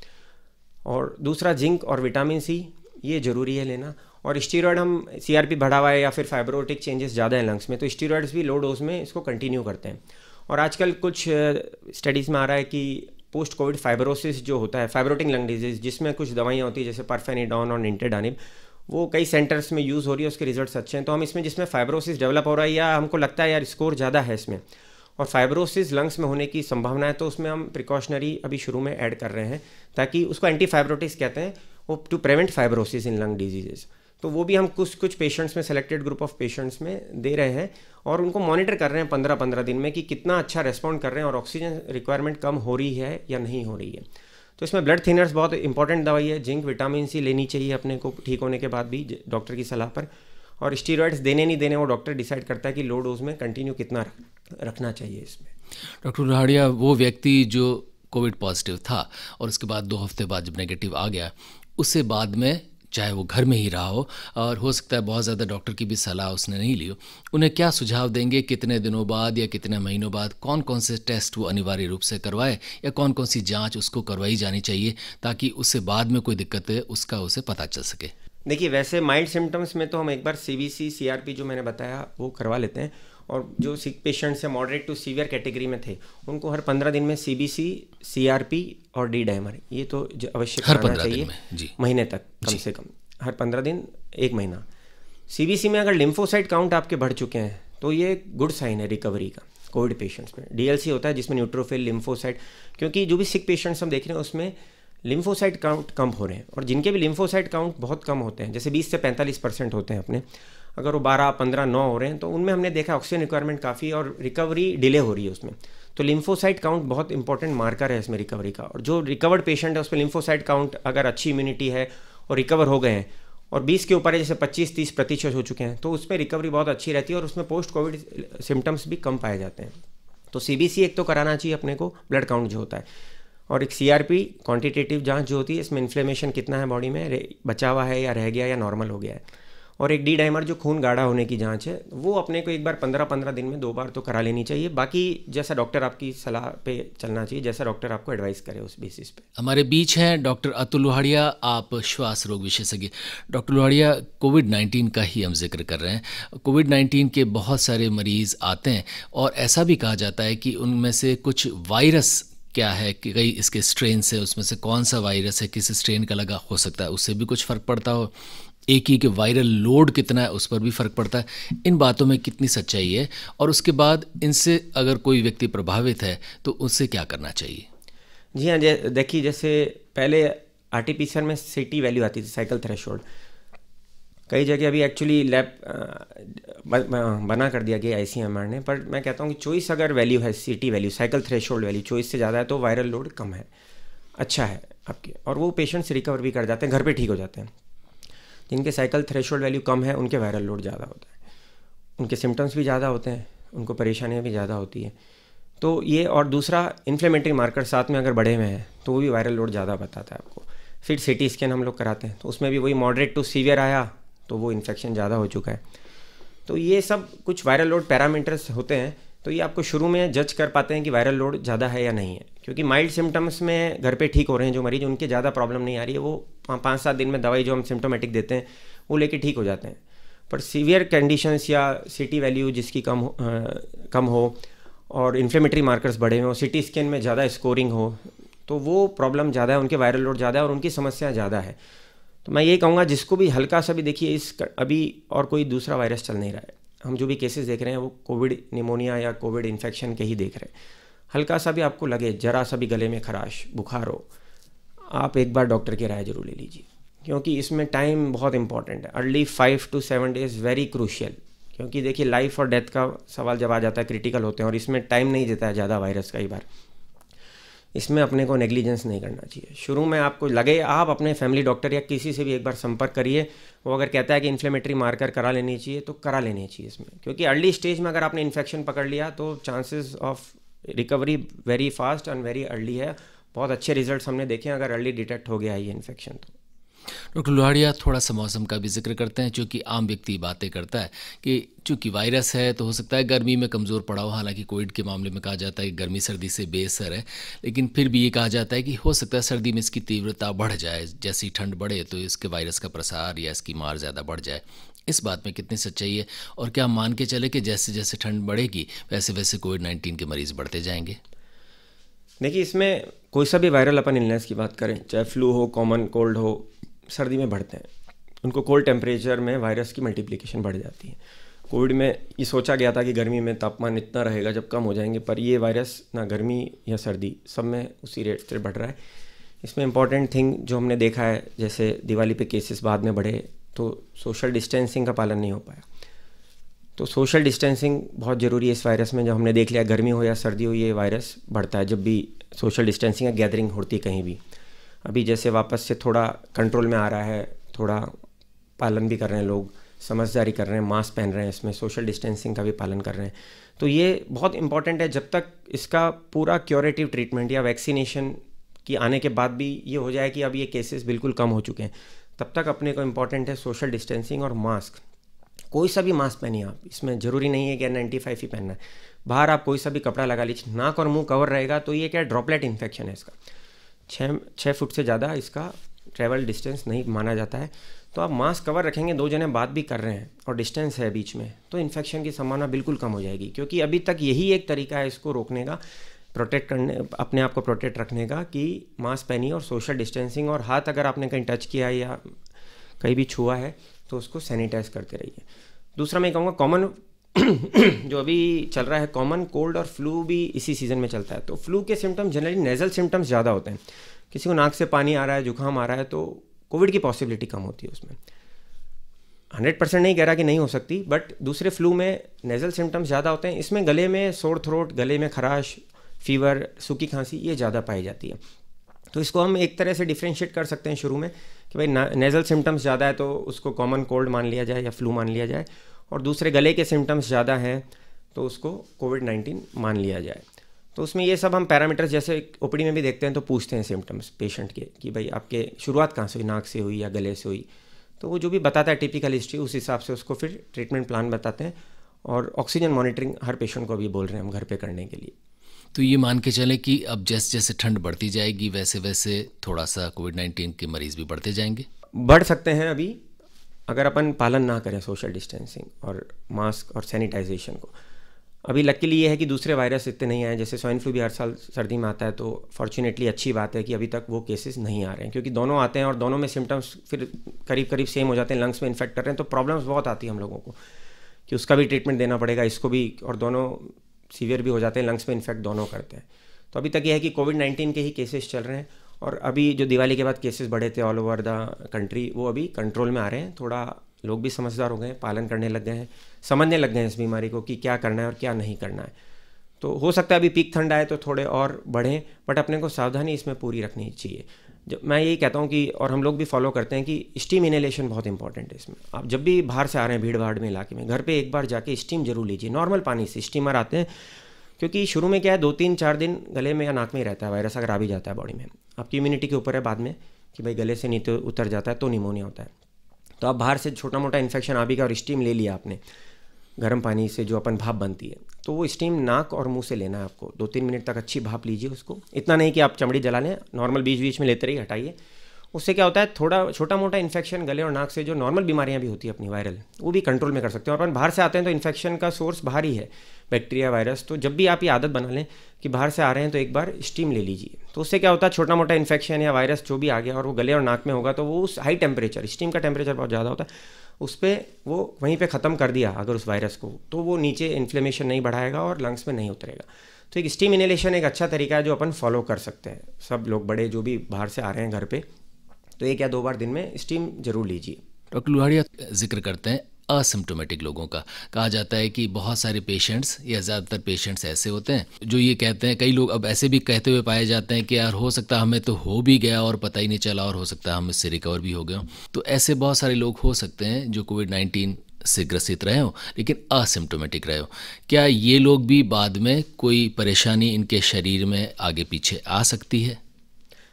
और दूसरा, जिंक और विटामिन C, ये ज़रूरी है लेना। और स्टीरॉयड, हम CRP बढ़ा हुआ है या फिर फाइब्रोटिक चेंजेस ज़्यादा है लंग्स में, तो स्टीरॉयड्स भी लो डोज में इसको कंटिन्यू करते हैं। और आजकल कुछ स्टडीज़ में आ रहा है कि पोस्ट कोविड फाइब्रोसिस जो होता है, फाइब्रोटिक लंग डिजीज़, जिसमें कुछ दवाइयाँ होती है जैसे परफेनिडॉन और निंटेडानिब, वो कई सेंटर्स में यूज़ हो रही है, उसके रिजल्ट्स अच्छे हैं। तो हम इसमें जिसमें फाइब्रोसिस डेवलप हो रहा है या हमको लगता है यार स्कोर ज़्यादा है इसमें और फाइब्रोसिस लंग्स में होने की संभावना है, तो उसमें हम प्रिकॉशनरी अभी शुरू में ऐड कर रहे हैं, ताकि उसको एंटी फाइब्रोटिक्स कहते हैं, वो to prevent fibrosis in lung diseases. तो वो भी हम कुछ पेशेंट्स में, सेलेक्टेड ग्रुप ऑफ पेशेंट्स में दे रहे हैं और उनको मॉनिटर कर रहे हैं 15-15 दिन में कि कितना अच्छा रेस्पॉन्ड कर रहे हैं और ऑक्सीजन रिक्वायरमेंट कम हो रही है या नहीं हो रही है। तो इसमें ब्लड थिनर्स बहुत इंपॉर्टेंट दवाई है। जिंक, विटामिन C लेनी चाहिए अपने को ठीक होने के बाद भी डॉक्टर की सलाह पर। और स्टीरॉयड्स देने नहीं देने वो डॉक्टर डिसाइड करता है कि लो डोज में कंटिन्यू कितना रखना चाहिए इसमें। डॉक्टर लुहाड़िया, वो व्यक्ति जो कोविड पॉजिटिव था और उसके बाद 2 हफ्ते बाद जब नेगेटिव आ गया, उससे बाद में चाहे वो घर में ही रहा हो सकता है बहुत ज़्यादा डॉक्टर की भी सलाह उसने नहीं ली हो, उन्हें क्या सुझाव देंगे, कितने दिनों बाद या कितने महीनों बाद कौन कौन से टेस्ट वो अनिवार्य रूप से करवाए या कौन कौन सी जांच उसको करवाई जानी चाहिए ताकि उससे बाद में कोई दिक्कत है उसका उसे पता चल सके? देखिए, वैसे माइल्ड सिम्टम्स में तो हम एक बार CBC CRP जो मैंने बताया वो करवा लेते हैं, और जो सिक पेशेंट्स या मॉडरेट टू सीवियर कैटेगरी में थे उनको हर 15 दिन में CBC, CRP और डी डाइमर ये तो अवश्य कराना चाहिए महीने तक, कम से कम हर 15 दिन 1 महीना। CBC में अगर लिम्फोसाइट काउंट आपके बढ़ चुके हैं तो ये एक गुड साइन है रिकवरी का कोविड पेशेंट्स में। DLC होता है जिसमें न्यूट्रोफिल, लिम्फोसाइट, क्योंकि जो भी सिक पेशेंट्स हम देख रहे हैं उसमें लिम्फोसाइट काउंट कम हो रहे हैं, और जिनके भी लिम्फोसाइट काउंट बहुत कम होते हैं, जैसे 20 से 45% होते हैं अपने, अगर वो 12, 15, 9 हो रहे हैं तो उनमें हमने देखा ऑक्सीजन रिक्वायरमेंट काफ़ी और रिकवरी डिले हो रही है उसमें। तो लिम्फोसाइट काउंट बहुत इंपॉर्टेंट मार्कर है इसमें रिकवरी का, और जो रिकवर्ड पेशेंट है उसमें लिम्फोसाइट काउंट अगर अच्छी इम्यूनिटी है और रिकवर हो गए हैं और 20 के ऊपर है, जैसे 25-30% हो चुके हैं, तो उसमें रिकवरी बहुत अच्छी रहती है और उसमें पोस्ट कोविड सिम्टम्स भी कम पाए जाते हैं। तो CBC एक तो कराना चाहिए अपने को, ब्लड काउंट जो होता है, और एक CRP क्वांटिटेटिव जांच जो होती है, इसमें इन्फ्लेमेशन कितना है बॉडी में, बचा हुआ है या रह गया या नॉर्मल हो गया है, और एक डी डाइमर जो खून गाढ़ा होने की जांच है, वो अपने को एक बार 15-15 दिन में 2 बार तो करा लेनी चाहिए। बाकी जैसा डॉक्टर आपकी सलाह पे चलना चाहिए, जैसा डॉक्टर आपको एडवाइस करे उस बेसिस पे। हमारे बीच हैं डॉक्टर अतुल लोहाड़िया, आप श्वास रोग विशेषज्ञ। डॉक्टर लोहाड़िया, कोविड-19 का ही हम जिक्र कर रहे हैं। कोविड-19 के बहुत सारे मरीज़ आते हैं और ऐसा भी कहा जाता है कि उनमें से कुछ वायरस क्या है कि कई इसके स्ट्रेन से, उसमें से कौन सा वायरस है, किस स्ट्रेन का लगा हो सकता है, उससे भी कुछ फ़र्क पड़ता हो। एक ही के वायरल लोड कितना है उस पर भी फ़र्क पड़ता है। इन बातों में कितनी सच्चाई है, और उसके बाद इनसे अगर कोई व्यक्ति प्रभावित है तो उससे क्या करना चाहिए? जी हाँ, देखिए जैसे पहले RT-PCR में CT वैल्यू आती थी, साइकिल थ्रेशोल्ड। कई जगह अभी एक्चुअली लैब बना कर दिया गया ICMR ने, पर मैं कहता हूँ कि चॉइस अगर वैल्यू है, CT value, cycle threshold value choice से ज़्यादा है तो वायरल लोड कम है, अच्छा है आपके, और वो पेशेंट्स रिकवर भी कर जाते हैं, घर पे ठीक हो जाते हैं। जिनके साइकिल थ्रेशोल्ड वैल्यू कम है उनके वायरल लोड ज़्यादा होता है, उनके सिम्टम्स भी ज़्यादा होते हैं, उनको परेशानियाँ भी ज़्यादा होती है। तो ये, और दूसरा इन्फ्लेमेटरी मार्कर साथ में अगर बढ़े हुए हैं तो वो भी वायरल लोड ज़्यादा बताता है आपको। फिर CT स्कैन हम लोग कराते हैं तो उसमें भी वही मॉडरेट टू सीवियर आया तो वो इन्फेक्शन ज़्यादा हो चुका है। तो ये सब कुछ वायरल लोड पैरामीटर्स होते हैं, तो ये आपको शुरू में जज कर पाते हैं कि वायरल लोड ज़्यादा है या नहीं है, क्योंकि माइल्ड सिम्टम्स में घर पे ठीक हो रहे हैं जो मरीज, उनके ज़्यादा प्रॉब्लम नहीं आ रही है, वो 5-7 दिन में दवाई जो हम सिम्टोमेटिक देते हैं वो लेके ठीक हो जाते हैं। पर सीवियर कंडीशंस या CT वैल्यू जिसकी कम हो और इन्फ्लेमेटरी मार्कर्स बढ़े हों, CT स्कैन में ज़्यादा स्कोरिंग हो, तो वो प्रॉब्लम ज़्यादा है, उनके वायरल लोड ज़्यादा है और उनकी समस्या ज़्यादा है। तो मैं ये कहूँगा जिसको भी हल्का सा भी, देखिए इस अभी और कोई दूसरा वायरस चल नहीं रहा है, हम जो भी केसेस देख रहे हैं वो कोविड निमोनिया या कोविड इन्फेक्शन के ही देख रहे हैं। हल्का सा भी आपको लगे, जरा सा भी गले में खराश, बुखार हो, आप एक बार डॉक्टर की राय जरूर ले लीजिए, क्योंकि इसमें टाइम बहुत इंपॉर्टेंट है। Early 5 to 7 days very crucial, क्योंकि देखिए लाइफ और डेथ का सवाल जब आ जाता है क्रिटिकल होते हैं, और इसमें टाइम नहीं देता है ज़्यादा वायरस कई बार। इसमें अपने को नेग्लिजेंस नहीं करना चाहिए। शुरू में आपको लगे, आप अपने फैमिली डॉक्टर या किसी से भी एक बार संपर्क करिए, वो अगर कहता है कि इन्फ्लेमेटरी मार्कर करा लेनी चाहिए तो करा लेनी चाहिए इसमें, क्योंकि अर्ली स्टेज में अगर आपने इन्फेक्शन पकड़ लिया तो chances of recovery very fast and very early है। बहुत अच्छे रिजल्ट्स हमने देखे हैं अगर अर्ली डिटेक्ट हो गया है ये इन्फेक्शन तो। डॉक्टर लोहाड़िया, थोड़ा सा मौसम का भी जिक्र करते हैं, क्योंकि आम व्यक्ति बातें करता है कि चूंकि वायरस है तो हो सकता है गर्मी में कमज़ोर पड़ा हो। हालांकि कोविड के मामले में कहा जाता है कि गर्मी सर्दी से बेअसर है, लेकिन फिर भी ये कहा जाता है कि हो सकता है सर्दी में इसकी तीव्रता बढ़ जाए, जैसी ठंड बढ़े तो इसके वायरस का प्रसार या इसकी मार ज़्यादा बढ़ जाए। इस बात में कितनी सच्चाई है, और क्या मान के चले कि जैसे जैसे ठंड बढ़ेगी वैसे वैसे कोविड-19 के मरीज़ बढ़ते जाएंगे? देखिए, इसमें कोई सा भी वायरल अपन इलनेस की बात करें, चाहे फ्लू हो, कॉमन कोल्ड हो, सर्दी में बढ़ते हैं। उनको कोल्ड टेम्परेचर में वायरस की मल्टीप्लिकेशन बढ़ जाती है। कोविड में ये सोचा गया था कि गर्मी में तापमान इतना रहेगा जब कम हो जाएंगे, पर ये वायरस ना गर्मी या सर्दी, सब में उसी रेट से बढ़ रहा है। इसमें इंपॉर्टेंट थिंग जो हमने देखा है, जैसे दिवाली पे केसेस बाद में बढ़े तो सोशल डिस्टेंसिंग का पालन नहीं हो पाया। तो सोशल डिस्टेंसिंग बहुत ज़रूरी है इस वायरस में। जब हमने देख लिया गर्मी हो या सर्दी हो, ये वायरस बढ़ता है जब भी सोशल डिस्टेंसिंग या गैदरिंग होती है कहीं भी। अभी जैसे वापस से थोड़ा कंट्रोल में आ रहा है, थोड़ा पालन भी कर रहे हैं लोग, समझदारी कर रहे हैं, मास्क पहन रहे हैं, इसमें सोशल डिस्टेंसिंग का भी पालन कर रहे हैं। तो ये बहुत इंपॉर्टेंट है। जब तक इसका पूरा क्योरेटिव ट्रीटमेंट या वैक्सीनेशन की आने के बाद भी ये हो जाए कि अब ये केसेस बिल्कुल कम हो चुके हैं, तब तक अपने को इम्पॉर्टेंट है सोशल डिस्टेंसिंग और मास्क। कोई सा भी मास्क पहनिए आप, इसमें ज़रूरी नहीं है कि N95 ही पहनना है। बाहर आप कोई सा भी कपड़ा लगा लीजिए, नाक और मुंह कवर रहेगा तो ये क्या ड्रॉपलेट इन्फेक्शन है इसका। 6 फुट से ज़्यादा इसका ट्रैवल डिस्टेंस नहीं माना जाता है। तो आप मास्क कवर रखेंगे, 2 जने बात भी कर रहे हैं और डिस्टेंस है बीच में, तो इन्फेक्शन की संभावना बिल्कुल कम हो जाएगी। क्योंकि अभी तक यही एक तरीका है इसको रोकने का, प्रोटेक्ट करने, अपने आप को प्रोटेक्ट रखने का, कि मास्क पहनिए और सोशल डिस्टेंसिंग, और हाथ अगर आपने कहीं टच किया है या कहीं भी छुआ है तो उसको सैनिटाइज करते रहिए। दूसरा मैं कहूँगा कॉमन जो अभी चल रहा है, कॉमन कोल्ड और फ्लू भी इसी सीज़न में चलता है। तो फ्लू के सिम्टम्स जनरली नेज़ल सिम्टम्स ज़्यादा होते हैं। किसी को नाक से पानी आ रहा है, जुकाम आ रहा है, तो कोविड की पॉसिबिलिटी कम होती है उसमें। 100% नहीं कह रहा कि नहीं हो सकती, बट दूसरे फ्लू में नेज़ल सिम्टम्स ज़्यादा होते हैं। इसमें गले में सोर थ्रोट, गले में खराश, फीवर, सूखी खांसी, ये ज़्यादा पाई जाती है। तो इसको हम एक तरह से डिफ्रेंशिएट कर सकते हैं शुरू में कि भाई नेज़ल सिम्टम्स ज़्यादा है तो उसको कॉमन कोल्ड मान लिया जाए या फ्लू मान लिया जाए, और दूसरे गले के सिम्टम्स ज़्यादा हैं तो उसको कोविड-19 मान लिया जाए। तो उसमें ये सब हम पैरामीटर्स जैसे ओपीडी में भी देखते हैं, तो पूछते हैं सिम्टम्स पेशेंट के कि भाई आपके शुरुआत कहाँ से हुई, नाक से हुई या गले से हुई। तो वो जो भी बताता है टिपिकल हिस्ट्री, उस हिसाब से उसको फिर ट्रीटमेंट प्लान बताते हैं। और ऑक्सीजन मॉनिटरिंग हर पेशेंट को अभी बोल रहे हैं हम घर पे करने के लिए। तो ये मान के चलें कि अब जैसे जैसे ठंड बढ़ती जाएगी वैसे वैसे थोड़ा सा कोविड-19 के मरीज़ भी बढ़ते जाएंगे। बढ़ सकते हैं अभी, अगर अपन पालन ना करें सोशल डिस्टेंसिंग और मास्क और सैनिटाइजेशन को। अभी लकीली ये है कि दूसरे वायरस इतने नहीं आए, जैसे स्वाइन फ्लू भी हर साल सर्दी में आता है, तो फॉर्चुनेटली अच्छी बात है कि अभी तक वो केसेस नहीं आ रहे हैं, क्योंकि दोनों आते हैं और दोनों में सिम्टम्स फिर करीब करीब सेम हो जाते हैं, लंग्स में इन्फेक्ट कर रहे हैं, तो प्रॉब्लम्स बहुत आती है हम लोगों को कि उसका भी ट्रीटमेंट देना पड़ेगा, इसको भी, और दोनों सीवियर भी हो जाते हैं, लंग्स में इन्फेक्ट दोनों करते हैं। तो अभी तक ये है कि कोविड-19 के ही केसेस चल रहे हैं, और अभी जो दिवाली के बाद केसेस बढ़े थे ऑल ओवर द कंट्री, वो अभी कंट्रोल में आ रहे हैं। थोड़ा लोग भी समझदार हो गए हैं, पालन करने लग गए हैं, समझने लग गए हैं इस बीमारी को कि क्या करना है और क्या नहीं करना है। तो हो सकता है अभी पीक ठंड आए तो थोड़े और बढ़ें, बट अपने को सावधानी इसमें पूरी रखनी चाहिए। जब मैं यही कहता हूँ कि, और हम लोग भी फॉलो करते हैं कि स्टीम इनहेलेशन बहुत इंपॉर्टेंट है इसमें। आप जब भी बाहर से आ रहे हैं भीड़ भाड़ में इलाके में, घर पे एक बार जाके स्टीम जरूर लीजिए। नॉर्मल पानी से स्टीमर आते हैं, क्योंकि शुरू में क्या है 2-3-4 दिन गले में या नाक में ही रहता है वायरस, अगर आ भी जाता है बॉडी में, आपकी इम्यूनिटी के ऊपर है बाद में कि भाई गले से नीचे उतर जाता है तो निमोनिया होता है। तो आप बाहर से छोटा मोटा इन्फेक्शन आ भी गया और स्टीम ले लिया आपने गर्म पानी से, जो अपन भाप बनती है, तो वो स्टीम नाक और मुंह से लेना है आपको। 2-3 मिनट तक अच्छी भाप लीजिए उसको, इतना नहीं कि आप चमड़ी जला लें, नॉर्मल बीच बीच में लेते रहिए, हटाइए। उससे क्या होता है, थोड़ा छोटा मोटा इन्फेक्शन गले और नाक से जो नॉर्मल बीमारियां भी होती है अपनी वायरल, वो भी कंट्रोल में कर सकते हैं। और अपन बाहर से आते हैं तो इन्फेक्शन का सोर्स बाहर ही है, बैक्टीरिया, वायरस। तो जब भी आप ये आदत बना लें कि बाहर से आ रहे हैं तो एक बार स्टीम ले लीजिए, तो उससे क्या होता है, छोटा मोटा इन्फेक्शन या वायरस जो भी आ गया और वो गले और नाक में होगा, तो वो उस हाई टेम्परेचर, स्टीम का टेम्परेचर बहुत ज़्यादा होता है, उस पर वो वहीं पे ख़त्म कर दिया अगर उस वायरस को, तो वो नीचे इन्फ्लेमेशन नहीं बढ़ाएगा और लंग्स में नहीं उतरेगा। तो एक स्टीम इनहेलेशन एक अच्छा तरीका है जो अपन फॉलो कर सकते हैं। सब लोग बड़े जो भी बाहर से आ रहे हैं घर पे, तो 1 या 2 बार दिन में स्टीम जरूर लीजिए। डॉक्टर लुहाड़िया जिक्र करते हैं असिम्टोमेटिक लोगों का। कहा जाता है कि बहुत सारे पेशेंट्स या ज़्यादातर पेशेंट्स ऐसे होते हैं जो ये कहते हैं, कई लोग अब ऐसे भी कहते हुए पाए जाते हैं कि यार हो सकता है हमें तो हो भी गया और पता ही नहीं चला, और हो सकता है हम इससे रिकवर भी हो गए हों। तो ऐसे बहुत सारे लोग हो सकते हैं जो कोविड-19 से ग्रसित रहे हों लेकिन असिम्टोमेटिक रहे हो। क्या ये लोग भी बाद में कोई परेशानी इनके शरीर में आगे पीछे आ सकती है?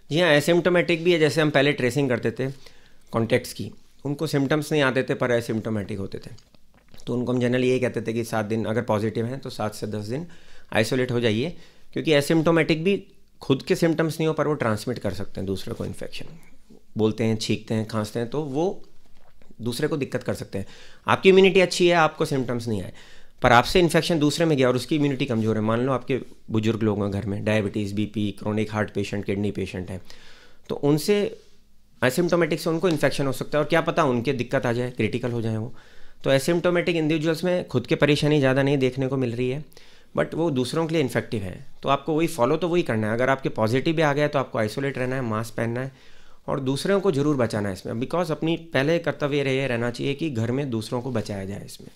जी हाँ, एसिम्टोमेटिक भी है। जैसे हम पहले ट्रेसिंग करते थे कॉन्टैक्ट्स की, उनको सिम्टम्स नहीं आते थे पर एसिम्टोमेटिक होते थे, तो उनको हम जनरली यही कहते थे कि 7 दिन अगर पॉजिटिव हैं तो 7 से 10 दिन आइसोलेट हो जाइए, क्योंकि एसिम्टोमेटिक भी खुद के सिम्टम्स नहीं हो पर वो ट्रांसमिट कर सकते हैं दूसरे को इन्फेक्शन। बोलते हैं, छींकते हैं, खांसते हैं, तो वो दूसरे को दिक्कत कर सकते हैं। आपकी इम्यूनिटी अच्छी है, आपको सिम्टम्स नहीं आए, पर आपसे इन्फेक्शन दूसरे में गया और उसकी इम्यूनिटी कमज़ोर है। मान लो आपके बुजुर्ग लोग हैं घर में, diabetes, BP, chronic heart patient, kidney patient हैं, तो उनसे एसिम्टोमेटिक से उनको इन्फेक्शन हो सकता है और क्या पता उनके दिक्कत आ जाए, क्रिटिकल हो जाए वो। तो एसिम्टोमेटिक इंडिविजुअल्स में खुद के परेशानी ज़्यादा नहीं देखने को मिल रही है, बट वो दूसरों के लिए इन्फेक्टिव है। तो आपको वही फॉलो तो वही करना है। अगर आपके पॉजिटिव भी आ गया तो आपको आइसोलेट रहना है, मास्क पहनना है और दूसरों को जरूर बचाना है इसमें, बिकॉज अपनी पहले कर्तव्य रहे रहना चाहिए कि घर में दूसरों को बचाया जाए, इसमें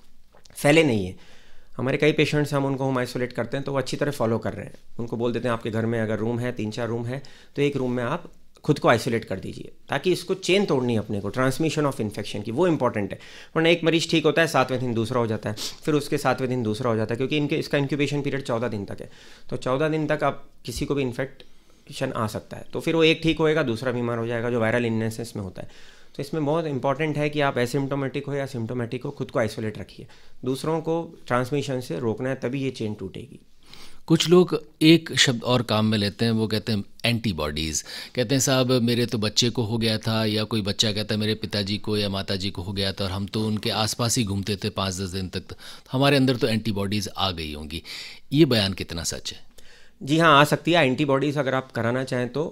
फैले नहीं है। हमारे कई पेशेंट्स हम उनको होम आइसोलेट करते हैं तो वो अच्छी तरह फॉलो कर रहे हैं। उनको बोल देते हैं आपके घर में अगर रूम है, 3-4 रूम है, तो एक रूम में आप खुद को आइसोलेट कर दीजिए, ताकि इसको चेन तोड़नी है अपने को, ट्रांसमिशन ऑफ इन्फेक्शन की, वो इंपॉर्टेंट है। वरना एक मरीज ठीक होता है, 7वें दिन दूसरा हो जाता है, फिर उसके 7वें दिन दूसरा हो जाता है, क्योंकि इसका इंक्यूबेशन पीरियड 14 दिन तक है। तो 14 दिन तक आप किसी को भी इन्फेक्शन आ सकता है, तो फिर वो एक ठीक होएगा, दूसरा बीमार हो जाएगा, जो वायरल इलनेसेस में होता है। तो इसमें बहुत इंपॉर्टेंट है कि आप एसिम्टोमेटिक हो या सिम्टोमेटिक हो, खुद को आइसोलेट रखिए। दूसरों को ट्रांसमिशन से रोकना है, तभी ये चेन टूटेगी। कुछ लोग एक शब्द और काम में लेते हैं, वो कहते हैं एंटीबॉडीज़। कहते हैं साहब मेरे तो बच्चे को हो गया था, या कोई बच्चा कहता है मेरे पिताजी को या माताजी को हो गया था और हम तो उनके आसपास ही घूमते थे 5-10 दिन तक, तो हमारे अंदर तो एंटीबॉडीज़ आ गई होंगी। ये बयान कितना सच है? जी हाँ, आ सकती है। एंटीबॉडीज़ अगर आप कराना चाहें तो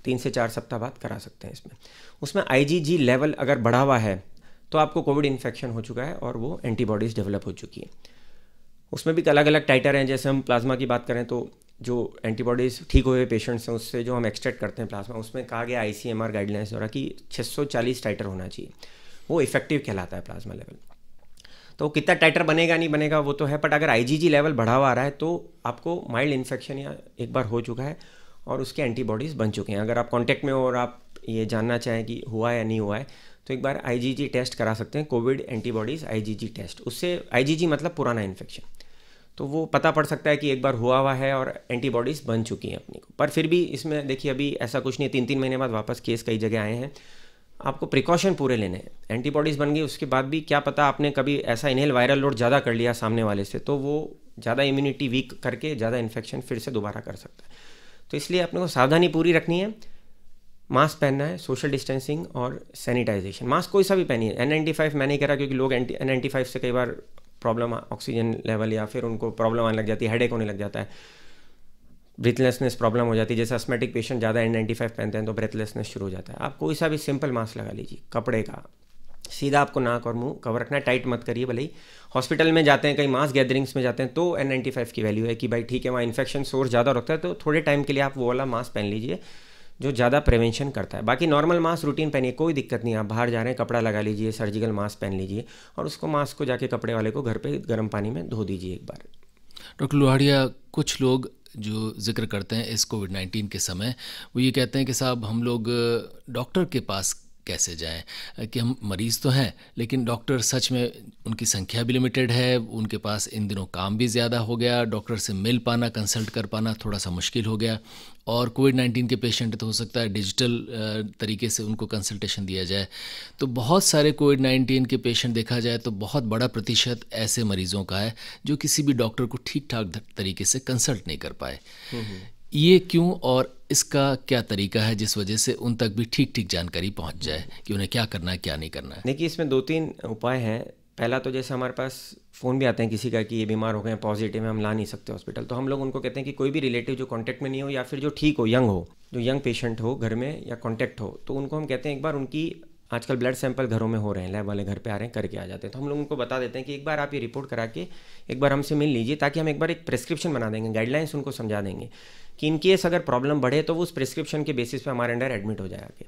3 से 4 सप्ताह बाद करा सकते हैं। उसमें आईजीजी लेवल अगर बढ़ा हुआ है तो आपको कोविड इन्फेक्शन हो चुका है और वो एंटीबॉडीज़ डेवलप हो चुकी है। उसमें भी अलग अलग टाइटर हैं। जैसे हम प्लाज्मा की बात करें तो जो एंटीबॉडीज़ ठीक हुए पेशेंट्स हैं उससे जो हम एक्सट्रैक्ट करते हैं प्लाज्मा, उसमें कहा गया ICMR गाइडलाइंस द्वारा कि 640 टाइटर होना चाहिए, वो इफेक्टिव कहलाता है प्लाज्मा लेवल। तो कितना टाइटर बनेगा नहीं बनेगा वो तो है, बट अगर IgG लेवल बढ़ा हुआ आ रहा है तो आपको माइल्ड इन्फेक्शन या एक बार हो चुका है और उसके एंटीबॉडीज़ बन चुके हैं। अगर आप कांटेक्ट में हो और आप ये जानना चाहें कि हुआ है या नहीं हुआ है तो एक बार IgG टेस्ट करा सकते हैं, कोविड एंटीबॉडीज़ IgG टेस्ट। उससे IgG मतलब पुराना इन्फेक्शन, तो वो पता पड़ सकता है कि एक बार हुआ है और एंटीबॉडीज़ बन चुकी हैं अपनी को। पर फिर भी इसमें देखिए अभी ऐसा कुछ नहीं है, 3-3 महीने बाद वापस केस कई जगह आए हैं। आपको प्रिकॉशन पूरे लेने हैं। एंटीबॉडीज़ बन गई उसके बाद भी क्या पता आपने कभी ऐसा इनहेल वायरल लोड ज़्यादा कर लिया सामने वाले से, तो वो ज़्यादा इम्यूनिटी वीक करके ज़्यादा इन्फेक्शन फिर से दोबारा कर सकता है। तो इसलिए अपने को सावधानी पूरी रखनी है, मास्क पहनना है, सोशल डिस्टेंसिंग और सैनिटाइजेशन। मास्क कोई सा भी पहनिए, N95 मैं नहीं कह रहा क्योंकि लोग N95 से कई बार प्रॉब्लम ऑक्सीजन लेवल या फिर उनको प्रॉब्लम आने लग जाती है, हेडेक होने लग जाता है, ब्रीथलेसनेस प्रॉब्लम हो जाती है। जैसे एस्मेटिक पेशेंट ज़्यादा N95 पहनते हैं तो ब्रेथलेसनेस शुरू हो जाता है। आप कोई सा भी सिंपल मास्क लगा लीजिए, कपड़े का, सीधा आपको नाक और मुंह कवर रखना है, टाइट मत करिए। भले ही हॉस्पिटल में जाते हैं, कहीं मास गैदरिंग्स में जाते हैं तो N95 की वैल्यू है कि भाई ठीक है वहाँ इन्फेक्शन सोर्स ज़्यादा रखता है तो थोड़े टाइम के लिए आप वो वाला मास्क पहन लीजिए जो ज़्यादा प्रिवेंशन करता है। बाकी नॉर्मल मास्क रूटीन पहनिए, कोई दिक्कत नहीं। आप बाहर जा रहे हैं कपड़ा लगा लीजिए, सर्जिकल मास्क पहन लीजिए और उसको मास्क को जाके कपड़े वाले को घर पे गर्म पानी में धो दीजिए एक बार। डॉक्टर लोहाड़िया, कुछ लोग जो जिक्र करते हैं इस कोविड-19 के समय, वो ये कहते हैं कि साहब हम लोग डॉक्टर के पास कैसे जाएं, कि हम मरीज़ तो हैं लेकिन डॉक्टर सच में उनकी संख्या भी लिमिटेड है, उनके पास इन दिनों काम भी ज़्यादा हो गया, डॉक्टर से मिल पाना, कंसल्ट कर पाना थोड़ा सा मुश्किल हो गया। और कोविड-19 के पेशेंट तो हो सकता है डिजिटल तरीके से उनको कंसल्टेशन दिया जाए। तो बहुत सारे कोविड-19 के पेशेंट देखा जाए तो बहुत बड़ा प्रतिशत ऐसे मरीज़ों का है जो किसी भी डॉक्टर को ठीक ठाक तरीके से कंसल्ट नहीं कर पाए। ये क्यों और इसका क्या तरीका है जिस वजह से उन तक भी ठीक ठीक जानकारी पहुंच जाए कि उन्हें क्या करना है क्या नहीं करना है? देखिए इसमें 2-3 उपाय हैं। पहला तो जैसे हमारे पास फ़ोन भी आते हैं किसी का कि ये बीमार हो गए हैं, पॉजिटिव है, हम ला नहीं सकते हॉस्पिटल, तो हम लोग उनको कहते हैं कि कोई भी रिलेटिव जो कांटेक्ट में नहीं हो या फिर जो ठीक हो, यंग हो, जो यंग पेशेंट हो घर में या कांटेक्ट हो, तो उनको हम कहते हैं एक बार उनकी, आजकल ब्लड सैंपल घरों में हो रहे हैं, लैब वाले घर पे आ रहे हैं करके आ जाते हैं, तो हम लोग उनको बता देते हैं कि एक बार आप ये रिपोर्ट करा के एक बार हमसे मिल लीजिए ताकि हम एक बार एक प्रेस्क्रिप्शन बना देंगे, गाइडलाइंस उनको समझा देंगे कि इन केस अगर प्रॉब्लम बढ़े तो वो उस प्रिस्क्रिप्शन के बेसिस पे हमारे अंडर एडमिट हो जाएगा।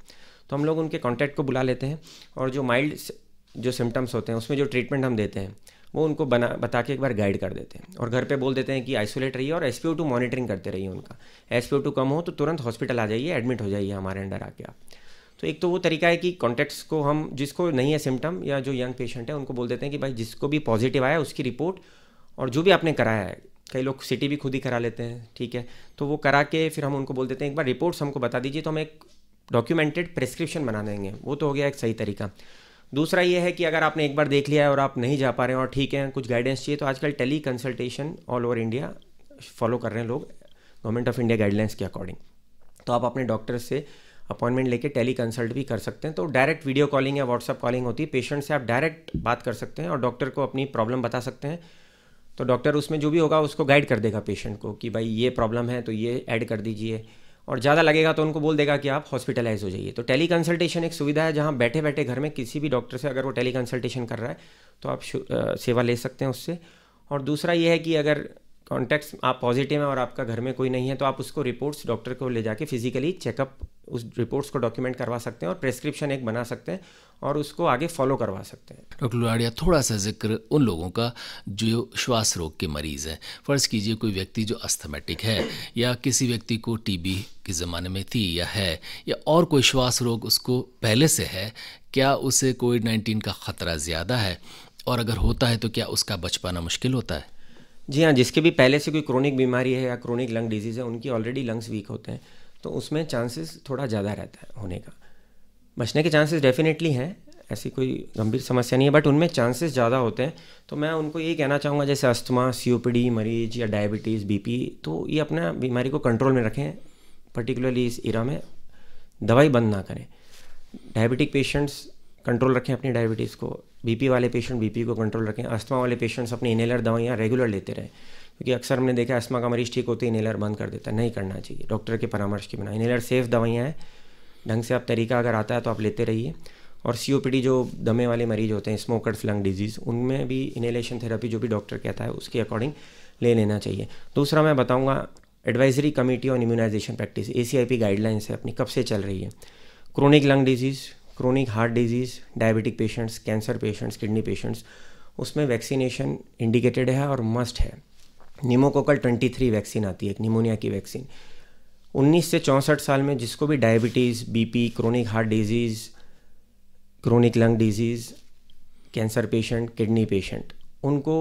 तो हम लोग उनके कॉन्टैक्ट को बुला लेते हैं और जो माइल्ड जो सिम्टम्स होते हैं उसमें जो ट्रीटमेंट हम देते हैं वो उनको बता के एक बार गाइड कर देते हैं और घर पे बोल देते हैं कि आइसोलेट रहिए और SpO2 मॉनिटरिंग करते रहिए उनका। SpO2 कम हो तो तुरंत हॉस्पिटल आ जाइए, एडमिट हो जाइए हमारे अंडर आके आप। तो एक तो वो तरीका है कि कॉन्टैक्ट्स को हम, जिसको नहीं है सिम्टम या जो यंग पेशेंट है, उनको बोल देते हैं कि भाई जिसको भी पॉजिटिव आया उसकी रिपोर्ट और जो भी आपने कराया है, कई लोग CT भी खुद ही करा लेते हैं, ठीक है, तो वो करा के फिर हम उनको बोल देते हैं एक बार रिपोर्ट्स हमको बता दीजिए तो हम एक डॉक्यूमेंटेड प्रिस्क्रिप्शन बना देंगे। वो तो हो गया एक सही तरीका। दूसरा ये है कि अगर आपने एक बार देख लिया है और आप नहीं जा पा रहे हैं और ठीक है कुछ गाइडेंस चाहिए, तो आजकल tele consultation all over India follow कर रहे हैं लोग गवर्नमेंट ऑफ इंडिया गाइडलाइंस के अकॉर्डिंग। तो आप अपने डॉक्टर से अपॉइंटमेंट लेके टेली कंसल्ट भी कर सकते हैं। तो डायरेक्ट वीडियो कॉलिंग या व्हाट्सअप कॉलिंग होती है, पेशेंट से आप डायरेक्ट बात कर सकते हैं और डॉक्टर को अपनी प्रॉब्लम बता सकते हैं। तो डॉक्टर उसमें जो भी होगा उसको गाइड कर देगा पेशेंट को कि भाई ये प्रॉब्लम है तो ये ऐड कर दीजिए, और ज़्यादा लगेगा तो उनको बोल देगा कि आप हॉस्पिटलाइज हो जाइए। तो टेली कंसल्टेशन एक सुविधा है जहाँ बैठे बैठे घर में किसी भी डॉक्टर से अगर वो टेली कंसल्टेशन कर रहा है तो आप सेवा ले सकते हैं उससे। और दूसरा ये है कि अगर कॉन्टैक्ट्स आप पॉजिटिव हैं और आपका घर में कोई नहीं है तो आप उसको रिपोर्ट्स डॉक्टर को ले जाके फिजिकली चेकअप, उस रिपोर्ट्स को डॉक्यूमेंट करवा सकते हैं और प्रेस्क्रिप्शन एक बना सकते हैं और उसको आगे फॉलो करवा सकते हैं। डॉक्टर लोहाड़िया, थोड़ा सा जिक्र उन लोगों का जो श्वास रोग के मरीज़ हैं। फ़र्ज़ कीजिए कोई व्यक्ति जो अस्थमेटिक है या किसी व्यक्ति को TB के ज़माने में थी या है, या और कोई श्वास रोग उसको पहले से है, क्या उसे कोविड-19 का ख़तरा ज़्यादा है, और अगर होता है तो क्या उसका बच पाना मुश्किल होता है? जी हाँ, जिसके भी पहले से कोई क्रोनिक बीमारी है या क्रोनिक लंग डिजीज़ है, उनकी ऑलरेडी लंग्स वीक होते हैं तो उसमें चांसेस थोड़ा ज़्यादा रहता है होने का। बचने के चांसेस डेफिनेटली हैं, ऐसी कोई गंभीर समस्या नहीं है, बट उनमें चांसेस ज़्यादा होते हैं। तो मैं उनको ये कहना चाहूँगा, जैसे अस्थमा, COPD मरीज या डायबिटीज़, BP, तो ये अपना बीमारी को कंट्रोल में रखें। पर्टिकुलरली इस इरा में दवाई बंद ना करें। डायबिटिक पेशेंट्स कंट्रोल रखें अपनी डायबिटीज़ को, BP वाले पेशेंट BP को कंट्रोल रखें, अस्थमा वाले पेशेंट्स अपनी इनहेलर दवाइयाँ रेगुलर लेते रहें, क्योंकि अक्सर हमने देखा अस्थमा का मरीज़ ठीक होते ही इनहेलर बंद कर देता है। नहीं करना चाहिए, डॉक्टर के परामर्श के बिना। इनहेलर सेफ़ दवाइयाँ हैं, ढंग से आप तरीका अगर आता है तो आप लेते रहिए। और COPD जो दमे वाले मरीज होते हैं, स्मोकर्स लंग डिजीज़, उनमें भी इनहेलेशन थेरेपी जो भी डॉक्टर कहता है उसके अकॉर्डिंग ले लेना चाहिए। दूसरा मैं बताऊंगा, advisory committee on immunization practice, ACIP guidelines है अपनी, कब से चल रही है। Chronic lung disease, chronic heart disease, diabetic patients, cancer patients, kidney patients, उसमें वैक्सीनेशन इंडिकेटेड है और मस्ट है। निमोकोकल 23 वैक्सीन आती है, एक निमोनिया की वैक्सीन। 19 से 64 साल में जिसको भी diabetes, BP, chronic heart disease, chronic lung disease, cancer patient, kidney patient, उनको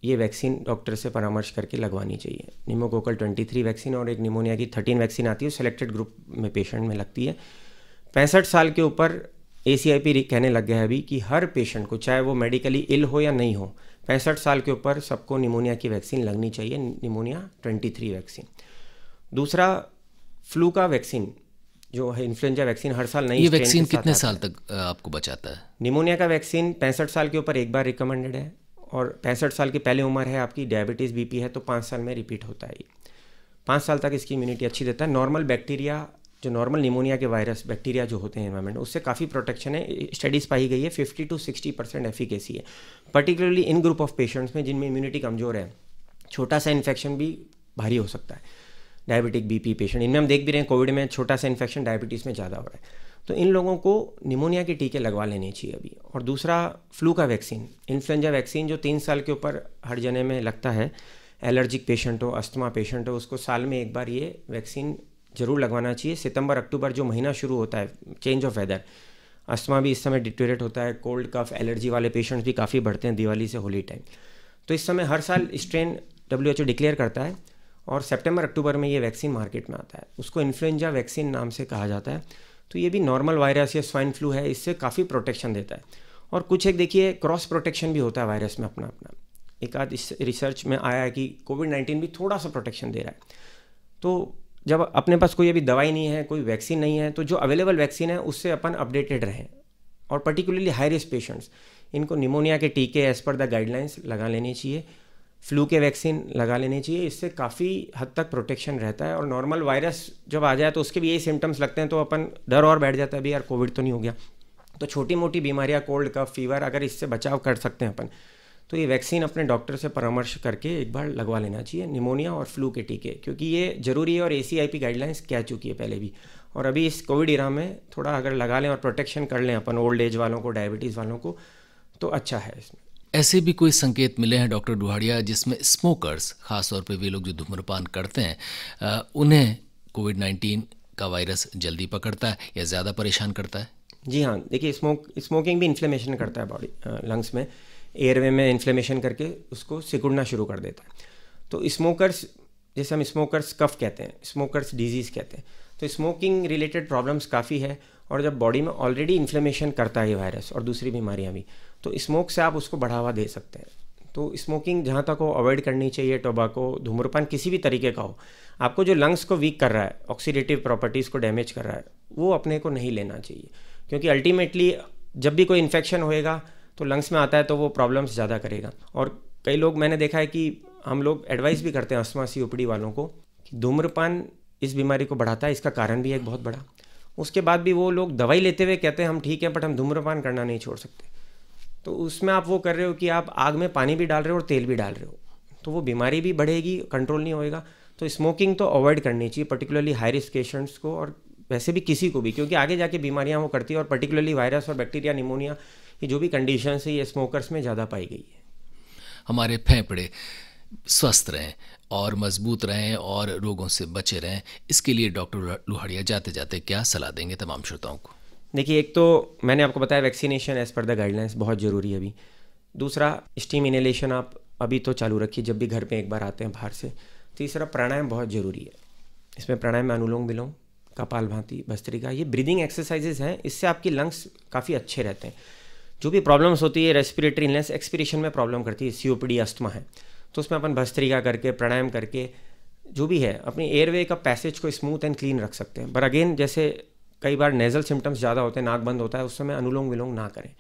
ये वैक्सीन डॉक्टर से परामर्श करके लगवानी चाहिए। निमोकोकल 23 वैक्सीन और एक निमोनिया की 13 वैक्सीन आती है, सेलेक्टेड ग्रुप में पेशेंट में लगती है। 65 साल के ऊपर ACIP कहने लग गया है अभी कि हर पेशेंट को, चाहे वो मेडिकली इल हो या नहीं हो, 65 साल के ऊपर सबको निमोनिया की वैक्सीन लगनी चाहिए, निमोनिया 23 वैक्सीन। दूसरा, फ्लू का वैक्सीन जो है, इन्फ्लुएंजा वैक्सीन हर साल नई। ये वैक्सीन कितने साल तक आपको बचाता है? निमोनिया का वैक्सीन 65 साल के ऊपर एक बार रिकमेंडेड है, और 65 साल की पहले उम्र है आपकी, डायबिटीज़, BP है तो 5 साल में रिपीट होता है। 5 साल तक इसकी इम्यूनिटी अच्छी देता है। नॉर्मल बैक्टीरिया, जो नॉर्मल निमोनिया के वायरस बैक्टीरिया जो होते हैं एनवायरमेंट, उससे काफ़ी प्रोटेक्शन है। स्टडीज़ पाई गई है 50 to 60% एफिकेसी है, particularly in group of patients में जिनमें इम्यूनिटी कमज़ोर है। छोटा सा इन्फेक्शन भी भारी हो सकता है। डायबिटिक, BP पेशेंट, इनमें हम देख भी रहे हैं कोविड में छोटा सा इन्फेक्शन डायबिटीज़ में ज़्यादा हो रहा है, तो इन लोगों को निमोनिया के टीके लगवा लेने चाहिए अभी। और दूसरा, फ्लू का वैक्सीन, इन्फ्लुएंजा वैक्सीन जो 3 साल के ऊपर हर जने में लगता है, एलर्जिक पेशेंट हो, अस्थमा पेशेंट हो, उसको साल में एक बार ये वैक्सीन ज़रूर लगवाना चाहिए। सितंबर अक्टूबर जो महीना शुरू होता है, चेंज ऑफ वेदर, अस्थमा भी इस समय डिटेरियोरेट होता है, कोल्ड कफ एलर्जी वाले पेशेंट्स भी काफ़ी बढ़ते हैं दिवाली से होली टाइम। तो इस समय हर साल स्ट्रेन WHO डिक्लेयर करता है, और सितंबर अक्टूबर में ये वैक्सीन मार्केट में आता है, उसको इन्फ्लुएंजा वैक्सीन नाम से कहा जाता है। तो ये भी नॉर्मल वायरस या स्वाइन फ्लू है, इससे काफ़ी प्रोटेक्शन देता है। और कुछ एक देखिए क्रॉस प्रोटेक्शन भी होता है वायरस में अपना अपना। एक आध इस रिसर्च में आया है कि कोविड-19 भी थोड़ा सा प्रोटेक्शन दे रहा है। तो जब अपने पास कोई अभी दवाई नहीं है, कोई वैक्सीन नहीं है, तो जो अवेलेबल वैक्सीन है उससे अपन अपडेटेड रहें। और पर्टिकुलरली हाई रिस्क पेशेंट्स, इनको निमोनिया के टीके एज़ पर द गाइडलाइंस लगा लेने चाहिए, फ्लू के वैक्सीन लगा लेने चाहिए। इससे काफ़ी हद तक प्रोटेक्शन रहता है। और नॉर्मल वायरस जब आ जाए तो उसके भी यही सिम्टम्स लगते हैं, तो अपन डर और बैठ जाता है भी यार कोविड तो नहीं हो गया। तो छोटी मोटी बीमारियां, कोल्ड कफ फीवर, अगर इससे बचाव कर सकते हैं अपन, तो ये वैक्सीन अपने डॉक्टर से परामर्श करके एक बार लगवा लेना चाहिए, निमोनिया और फ्लू के टीके, क्योंकि ये ज़रूरी है। और ACIP गाइडलाइंस कह चुकी है पहले भी, और अभी इस कोविड इरा में थोड़ा अगर लगा लें और प्रोटेक्शन कर लें अपन ओल्ड एज वालों को, डायबिटीज़ वालों को, तो अच्छा है इसमें। ऐसे भी कोई संकेत मिले हैं डॉक्टर डुहाड़िया जिसमें स्मोकर्स, खासतौर पे वे लोग जो धूम्रपान करते हैं, उन्हें कोविड-19 का वायरस जल्दी पकड़ता है या ज़्यादा परेशान करता है? जी हाँ, देखिए स्मोकिंग भी इन्फ्लेमेशन करता है बॉडी, लंग्स में, एयरवे में इन्फ्लेमेशन करके उसको सिकुड़ना शुरू कर देता है। तो स्मोकर्स, जैसे हम स्मोकर्स कफ कहते हैं, स्मोकर्स डिजीज़ कहते हैं, तो स्मोकिंग रिलेटेड प्रॉब्लम्स काफ़ी है। और जब बॉडी में ऑलरेडी इन्फ्लेमेशन करता है ये वायरस और दूसरी बीमारियां भी, तो स्मोक से आप उसको बढ़ावा दे सकते हैं। तो स्मोकिंग जहाँ तक हो अवॉइड करनी चाहिए। टोबैको, धूम्रपान किसी भी तरीके का हो, आपको जो लंग्स को वीक कर रहा है, ऑक्सीडेटिव प्रॉपर्टीज़ को डैमेज कर रहा है, वो अपने को नहीं लेना चाहिए। क्योंकि अल्टीमेटली जब भी कोई इन्फेक्शन होएगा तो लंग्स में आता है तो वो प्रॉब्लम्स ज़्यादा करेगा। और कई लोग, मैंने देखा है कि हम लोग एडवाइस भी करते हैं अस्थमा COPD वालों को कि धूम्रपान इस बीमारी को बढ़ाता है, इसका कारण भी है एक बहुत बड़ा। उसके बाद भी वो लोग दवाई लेते हुए कहते हैं हम ठीक हैं, बट हम धूम्रपान करना नहीं छोड़ सकते। तो उसमें आप वो कर रहे हो कि आप आग में पानी भी डाल रहे हो और तेल भी डाल रहे हो, तो वो बीमारी भी बढ़ेगी, कंट्रोल नहीं होएगा। तो स्मोकिंग तो अवॉइड करनी चाहिए, पर्टिकुलरली हाई रिस्क पेशेंट्स को, और वैसे भी किसी को भी, क्योंकि आगे जाके बीमारियां वो करती है। और पर्टिकुलरली वायरस और बैक्टीरिया, निमोनिया, ये जो भी कंडीशंस है ये स्मोकर्स में ज़्यादा पाई गई है। हमारे फेफड़े स्वस्थ रहें और मजबूत रहें और रोगों से बचे रहें, इसके लिए डॉक्टर लुहाड़िया जाते जाते क्या सलाह देंगे तमाम श्रोताओं को? देखिए, एक तो मैंने आपको बताया vaccination as per the guidelines बहुत ज़रूरी है अभी। दूसरा, स्टीम इनहेलेशन आप अभी तो चालू रखिए जब भी घर पे एक बार आते हैं बाहर से। तीसरा, प्राणायाम बहुत ज़रूरी है। इसमें प्राणायाम में अनुलोम विलोम, कपालभाति, भस्त्रिका, ये ब्रीदिंग एक्सरसाइजेज हैं, इससे आपकी लंग्स काफ़ी अच्छे रहते हैं। जो भी प्रॉब्लम्स होती है रेस्पिरेटरी इलनेस, एक्सपीरेशन में प्रॉब्लम करती है, COPD अस्थमा है, तो उसमें अपन भस्त्रिका करके, प्राणायाम करके, जो भी है अपनी एयरवे का पैसेज को स्मूथ एंड क्लीन रख सकते हैं। पर अगेन जैसे कई बार नेजल सिम्टम्स ज़्यादा होते हैं, नाक बंद होता है, उस समय अनुलोम विलोम ना करें,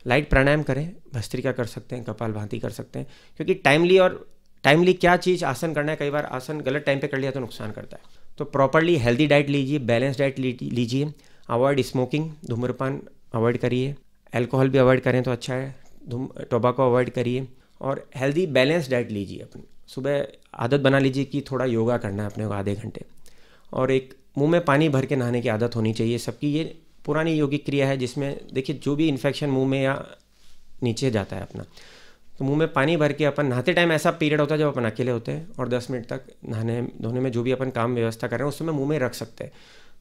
लाइट प्राणायाम करें, भस्त्रिका कर सकते हैं, कपालभाति कर सकते हैं, क्योंकि टाइमली क्या चीज़ आसन करना है, कई बार आसन गलत टाइम पे कर लिया तो नुकसान करता है। तो प्रॉपरली हेल्दी डाइट लीजिए, बैलेंस डाइट लीजिए, अवॉइड स्मोकिंग, धूम्रपान अवॉइड करिए, अल्कोहल भी अवॉइड करें तो अच्छा है, टोबैको अवॉइड करिए, और हेल्दी बैलेंस डाइट लीजिए। अपनी सुबह आदत बना लीजिए कि थोड़ा योगा करना है अपने को आधे घंटे, और एक मुंह में पानी भर के नहाने की आदत होनी चाहिए सबकी। ये पुरानी योगिक क्रिया है जिसमें देखिए जो भी इन्फेक्शन मुंह में या नीचे जाता है अपना, तो मुंह में पानी भर के अपन नहाते टाइम, ऐसा पीरियड होता है जब अपन अकेले होते हैं और 10 मिनट तक नहाने धोने में जो भी अपन काम व्यवस्था कर रहे हैं उस समय मुंह में रख सकते हैं।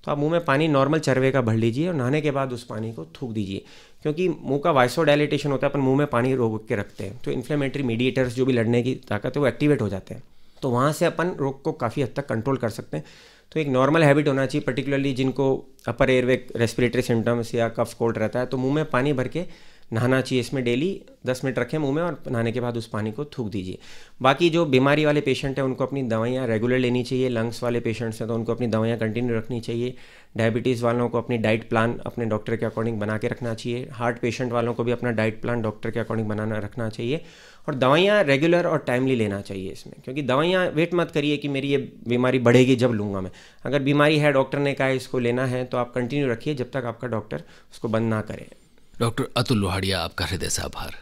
तो आप मुंह में पानी नॉर्मल चरवे का भर लीजिए और नहाने के बाद उस पानी को थूक दीजिए, क्योंकि मुंह का वाइसोडाइलेटेशन होता है, अपन मुंह में पानी रोक के रखते हैं, तो इन्फ्लेमेटरी मीडिएटर्स जो भी लड़ने की ताकत है वो एक्टिवेट हो जाते हैं, तो वहाँ से अपन रोग को काफ़ी हद तक कंट्रोल कर सकते हैं। तो एक नॉर्मल हैबिट होना चाहिए, पर्टिकुलरली जिनको अपर एयरवे रेस्पिरेटरी सिम्टम्स या कफ कोल्ड रहता है, तो मुंह में पानी भर के नहाना चाहिए। इसमें डेली 10 मिनट रखें मुंह में और नहाने के बाद उस पानी को थूक दीजिए। बाकी जो बीमारी वाले पेशेंट हैं उनको अपनी दवाइयाँ रेगुलर लेनी चाहिए, लंग्स वाले पेशेंट्स हैं तो उनको अपनी दवाइयाँ कंटिन्यू रखनी चाहिए, डायबिटीज़ वालों को अपनी डाइट प्लान अपने डॉक्टर के अकॉर्डिंग बना के रखना चाहिए, हार्ट पेशेंट वालों को भी अपना डाइट प्लान डॉक्टर के अकॉर्डिंग बनाना रखना चाहिए, और दवाइयाँ रेगुलर और टाइमली लेना चाहिए इसमें, क्योंकि दवाइयाँ वेट मत करिए कि मेरी ये बीमारी बढ़ेगी जब लूँगा मैं। अगर बीमारी है, डॉक्टर ने कहा इसको लेना है, तो आप कंटिन्यू रखिए जब तक आपका डॉक्टर उसको बंद ना करे। डॉक्टर अतुल लोहाड़िया, आपका हृदय से आभार।